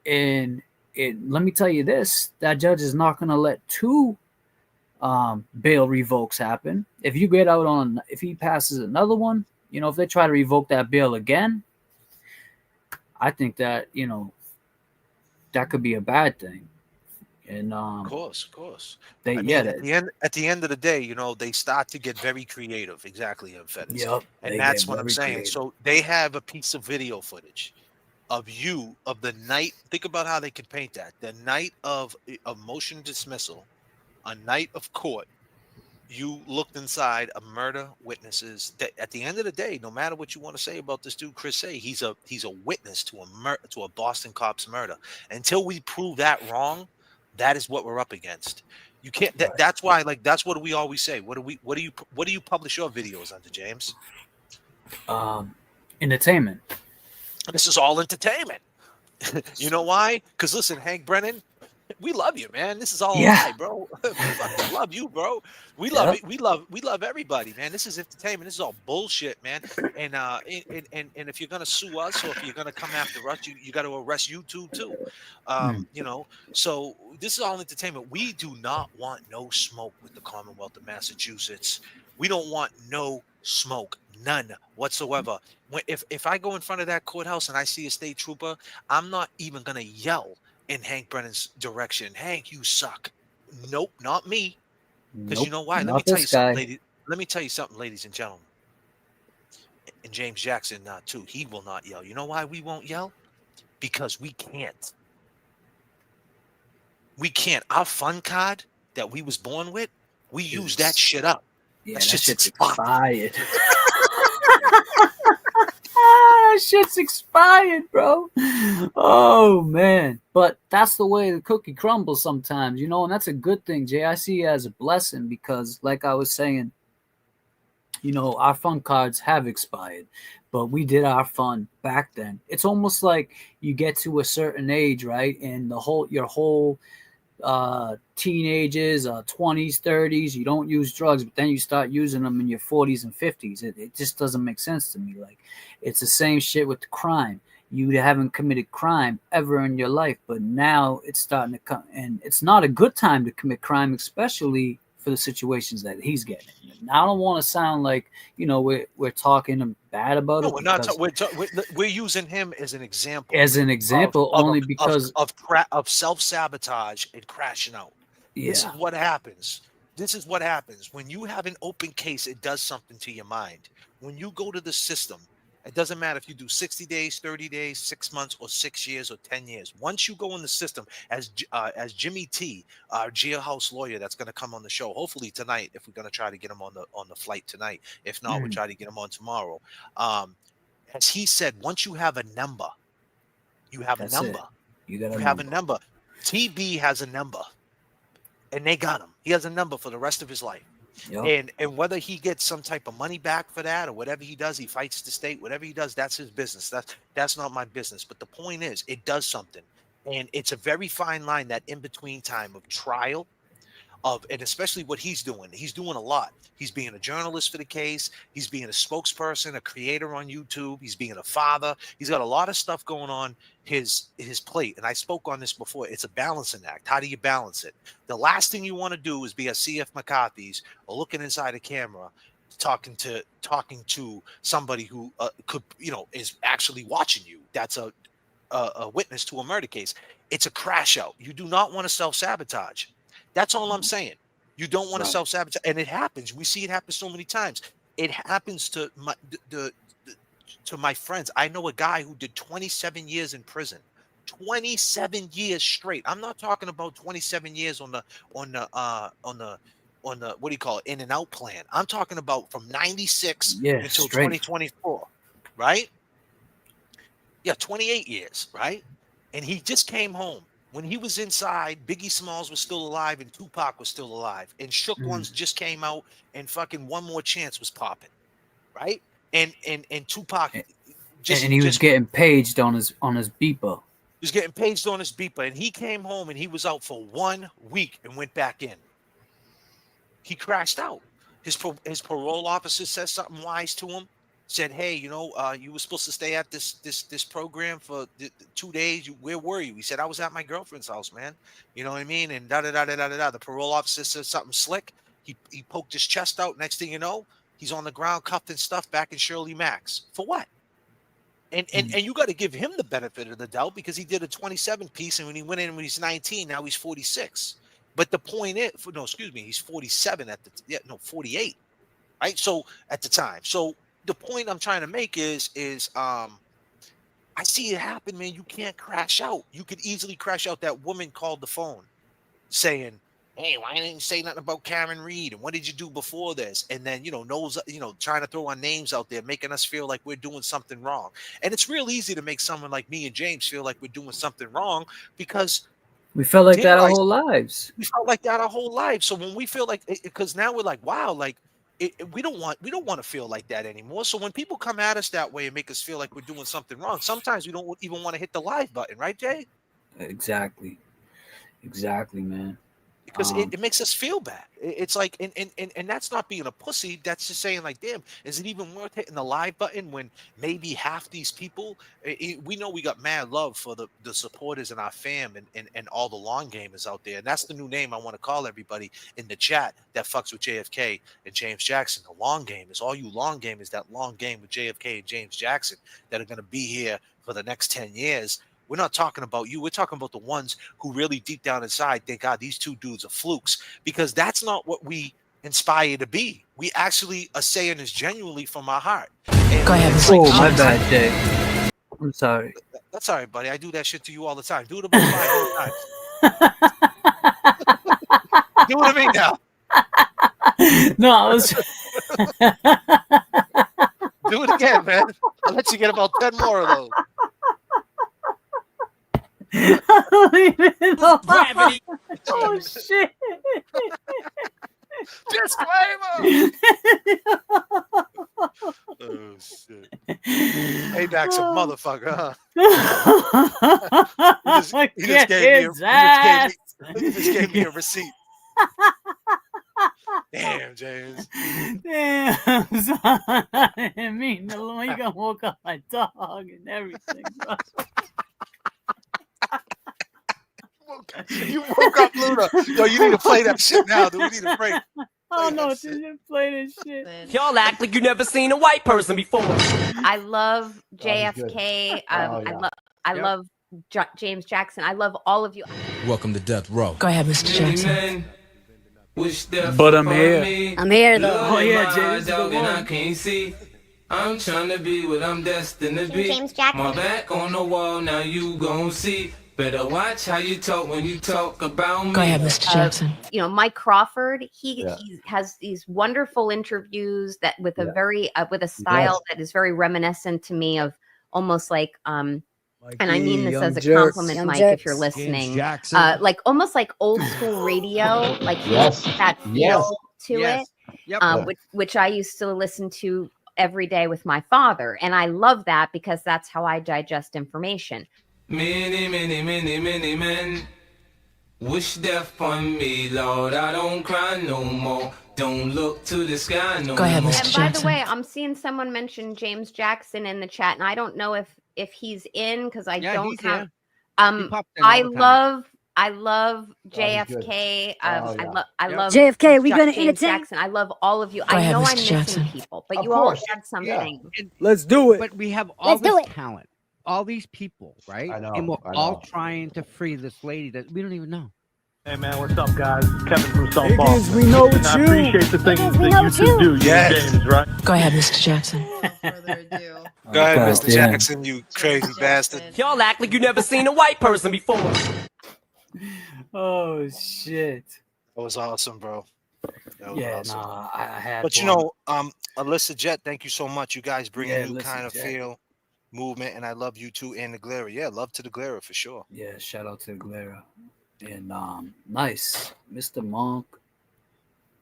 and let me tell you this: that judge is not gonna let two bail revokes happen. If you get out on, if he passes another one, if they try to revoke that bail again, I think that that could be a bad thing. And Of course. They I mean, at the end of the day, they start to get very creative. Exactly, Fetish. Yep, And they that's get what I'm very saying. creative. So they have a piece of video footage of the night. Think about how they could paint that. The night of motion dismissal, a night of court. You looked inside a murder witnesses. That at the end of the day, no matter what you want to say about this dude, Chris Say, he's a witness to a Boston cop's murder. Until we prove that wrong, that is what we're up against. You can't. That's why, that's what we always say. What do you publish your videos under, James? Entertainment. This is all entertainment. You know why? Because listen, Hank Brennan, we love you, man. This is all a lie, bro. We fucking love you, bro. We love it. We love everybody, man. This is entertainment. This is all bullshit, man. And if you're gonna sue us, or if you're gonna come after us, you got to arrest YouTube too. So this is all entertainment. We do not want no smoke with the Commonwealth of Massachusetts. We don't want no smoke, none whatsoever. If I go in front of that courthouse and I see a state trooper, I'm not even gonna yell in Hank Brennan's direction. Hank, you suck. Nope, not me. Because you know why? Let me tell you something, ladies. Let me tell you something, ladies and gentlemen. And James Jackson, too. He will not yell. You know why we won't yell? Because we can't. We can't. Our fun card that we was born with, we use that shit up. Yeah, That's that just shit's expired. That shit's expired, bro. Oh man, but that's the way the cookie crumbles sometimes, and that's a good thing, Jay. I see it as a blessing because, like I was saying, our fun cards have expired, but we did our fun back then. It's almost like you get to a certain age, right, and your whole teenagers, 20s, 30s, you don't use drugs, but then you start using them in your 40s and 50s. It just doesn't make sense to me. Like, it's the same shit with the crime. You haven't committed crime ever in your life, but now it's starting to come, and it's not a good time to commit crime, especially for the situations that he's getting in. Now, I don't want to sound like we're talking bad about it. We're not. We're using him as an example. As an example, only because of self-sabotage and crashing out. Yeah. This is what happens. This is what happens when you have an open case. It does something to your mind. When you go to the system, it doesn't matter if you do 60 days, 30 days, 6 months, or 6 years, or 10 years. Once you go in the system, as Jimmy T, our jailhouse lawyer, that's going to come on the show, hopefully tonight, if we're going to try to get him on the flight tonight. If not, we'll try to get him on tomorrow. As he said, once you have a number, you have a number. You have a number. TB has a number, and they got him. He has a number for the rest of his life. Yep. And whether he gets some type of money back for that or whatever he does, he fights the state, whatever he does, that's his business. That's not my business. But the point is, it does something. And it's a very fine line, that in-between time of trial, and especially what he's doing. He's doing a lot. He's being a journalist for the case. He's being a spokesperson, a creator on YouTube. He's being a father. He's got a lot of stuff going on his plate. And I spoke on this before. It's a balancing act. How do you balance it? The last thing you want to do is be a CF McCarthy's or looking inside a camera, talking to somebody who could, is actually watching you. That's a witness to a murder case. It's a crash out. You do not want to self-sabotage. That's all I'm saying. You don't want to self-sabotage, and it happens. We see it happen so many times. It happens to my friends. I know a guy who did 27 years in prison 27 years straight. I'm not talking about 27 years on the what do you call it, in and out plan. I'm talking about from 96 until straight. 2024, right? Yeah, 28 years, right? And he just came home. When he was inside, Biggie Smalls was still alive and Tupac was still alive. And Shook Ones just came out and fucking One More Chance was popping, right? And Tupac and he was getting paged on his beeper. He was getting paged on his beeper, and he came home and he was out for 1 week and went back in. He crashed out. His parole officer said something wise to him. Said, "Hey, you were supposed to stay at this program for 2 days. Where were you?" He said, "I was at my girlfriend's house, man." You know what I mean? And da da da da da da. The parole officer said something slick. He poked his chest out. Next thing you know, he's on the ground, cuffed and stuffed, back in Shirley Max. For what? And you got to give him the benefit of the doubt because he did a 27 piece, and when he went in when he's 19, now he's 46. But the point is, he's 47 at 48, right? So at the time, so the point I'm trying to make is I see it happen, man. You can't crash out. You could easily crash out. That woman called the phone saying, "Hey, why didn't you say nothing about Karen Reed? And what did you do before this?" And then, trying to throw our names out there, making us feel like we're doing something wrong. And it's real easy to make someone like me and James feel like we're doing something wrong because we felt like that our whole lives. We felt like that our whole lives. So when we feel like, because now we're like, wow, like we don't want to feel like that anymore. So when people come at us that way and make us feel like we're doing something wrong, sometimes we don't even want to hit the live button, right, Jay? Exactly, man. Because it makes us feel bad. It's like, and that's not being a pussy. That's just saying, like, damn, is it even worth hitting the live button when maybe half these people, we know we got mad love for the supporters in our fam and all the long gamers out there. And that's the new name I want to call everybody in the chat that fucks with JFK and James Jackson. The long gamers, all you long gamers that long game with JFK and James Jackson that are going to be here for the next 10 years. We're not talking about you. We're talking about the ones who really deep down inside think, God, these two dudes are flukes, because that's not what we inspire to be. We actually are saying this genuinely from our heart. And go ahead. Oh, my bad, Jay. I'm sorry. That's all right, buddy. I do that shit to you all the time. Do it about 5 more times. Do it to me now. No, I was. Do it again, man. I'll let you get about 10 more of those. Gravity. Oh shit. Disclaimer. Oh shit. Payback's a motherfucker, huh? He just gave me a receipt. Damn, James. Damn, son. I didn't mean to. You gonna woke up my dog and everything, bro. You woke up Luna. Yo, you need to play that shit now, dude. We need to break. Oh no, didn't play this shit. Y'all act like you never seen a white person before. I love JFK. I love James Jackson. I love all of you. Welcome to Death Row. Go ahead, Mr. Jackson. But I'm here. I'm here though. Oh yeah, James. I can't see. I'm trying to be what I'm destined to be. James Jackson. My back on the wall, now you gon' see. Better watch how you talk when you talk about me. Go ahead, Mr. Jackson. Mike Crawford, he has these wonderful interviews that with a very with a style that is very reminiscent to me of almost like and I mean this as a compliment, Mike, if you're listening. Like almost like old school radio, like that feel to it. Yep. Which I used to listen to every day with my father, and I love that because that's how I digest information. Many men wish death on me, Lord. I don't cry no more. Don't look to the sky no more. Go ahead, Mr. And Jackson. by the way, I'm seeing someone mention James Jackson in the chat, and I don't know if he's in because I don't have. I love JFK. I love JFK. We gonna James Jackson. I love all of you. Go I ahead, know Mr. I'm missing Jackson. people, but you all had something. Let's do it. But we have all this talent, all these people, right? I know, And we're I know. all trying to free this lady that we don't even know. Hey man, what's up, guys? Kevin from South Higgins, Boston. we know it's I you. appreciate the things Higgins, we that know you it's two you. do, you Yes. and James, right? Go ahead, Mr. Jackson. Go ahead, God Mr. damn. Jackson, you crazy bastard. Y'all act like you never seen a white person before. Oh shit. That was awesome, bro. That was Yeah, awesome. nah, I had But you one. know, Alyssa Jet, thank you so much. You guys bring Yeah, a new Alyssa kind of Jet. feel, movement, and I love you too and the Glera. Yeah, love to the Glera for sure. Yeah, shout out to Glera. And nice. Mr. Monk.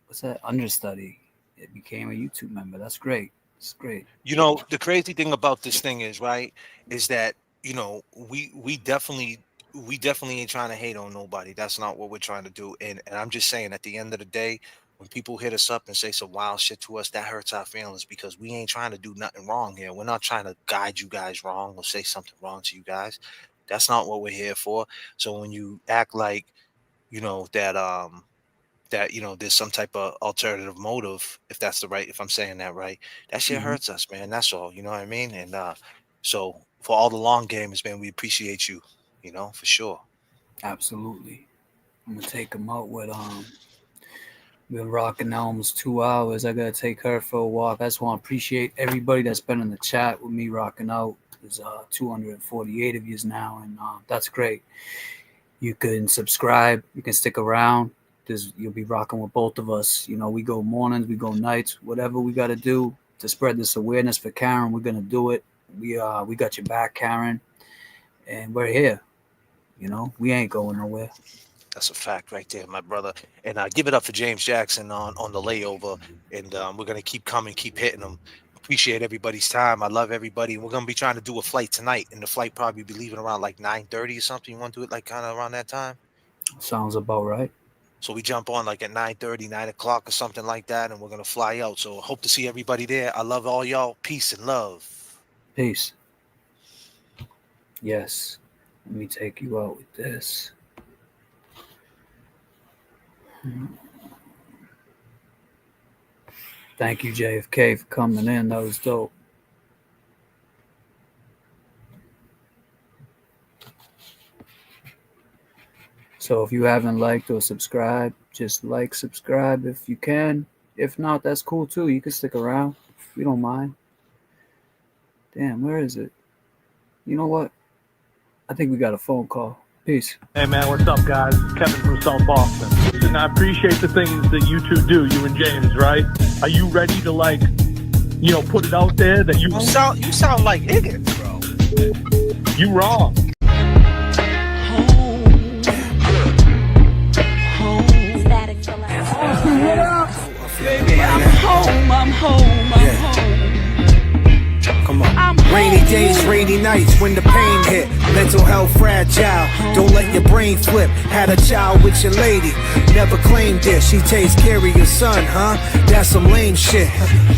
What's that? Understudy. It became a YouTube member. That's great. It's great. You know, the crazy thing about this thing is, right, is that, you know, we definitely ain't trying to hate on nobody. That's not what we're trying to do. And I'm just saying, at the end of the day, when people hit us up and say some wild shit to us, that hurts our feelings because we ain't trying to do nothing wrong here. We're not trying to guide you guys wrong or say something wrong to you guys. That's not what we're here for. So when you act like, you know, that, you know, there's some type of alternative motive, if I'm saying that right, that shit hurts us, man. That's all, you know what I mean? And so for all the long gamers, man, we appreciate you, you know, for sure. Absolutely. I'm gonna take him out with been rocking now almost 2 hours. I gotta take her for a walk. I just want to appreciate everybody that's been in the chat with me rocking out. There's 248 of yous now, and that's great. You can subscribe, you can stick around. You'll be rocking with both of us. You know, we go mornings, we go nights, whatever we got to do to spread this awareness for Karen, we're gonna do it. We got your back, Karen, and we're here. You know, we ain't going nowhere. That's a fact right there, my brother. And give it up for James Jackson on the layover. And we're gonna keep coming, keep hitting them. Appreciate everybody's time. I love everybody. We're gonna be trying to do a flight tonight, and the flight probably be leaving around like 9:30 or something. You want to do it like kind of around that time? Sounds about right. So we jump on like at 9:30, 9 o'clock or something like that, and we're gonna fly out. So hope to see everybody there. I love all y'all. Peace and love. Peace. Yes. Let me take you out with this. Thank you, JFK, for coming in. That was dope. So if you haven't liked or subscribed, just like, subscribe if you can. If not, that's cool too. You can stick around. We don't mind. Damn, where is it? You know what? I think we got a phone call. Peace. Hey man, what's up, guys? Kevin from South Boston. Listen, I appreciate the things that you two do, you and James, right? Are you ready to, like, you know, put it out there that you sound like Higgins, bro. You wrong. I'm home. Come on. Rainy days, rainy nights when the pain hit. Mental health fragile. Don't let your brain flip. Had a child with your lady. Never claimed it. She takes care of your son, huh? That's some lame shit.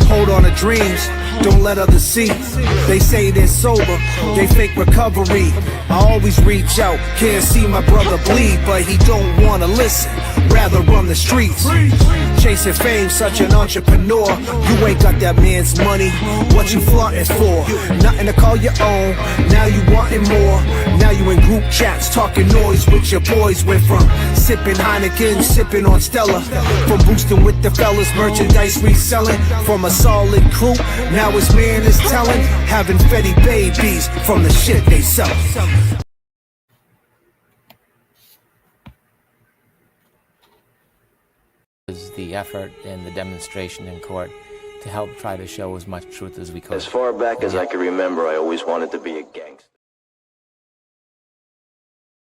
Hold on to dreams. Don't let others see. They say they're sober. They fake recovery. I always reach out. Can't see my brother bleed, but he don't wanna listen. Rather run the streets. Chasing fame, such an entrepreneur. You ain't got that man's money. What you flaunting for? Nothing to call your own. Now you wanting more. Now you in group chats talking noise with your boys. Went from sipping Heineken, sipping on Stella. From boosting with the fellas, merchandise reselling. From a solid crew, now his man is telling. Having Fetty babies from the shit they sell. Was the effort and the demonstration in court to help try to show as much truth as we could. As far back as I can remember, I always wanted to be a gangster.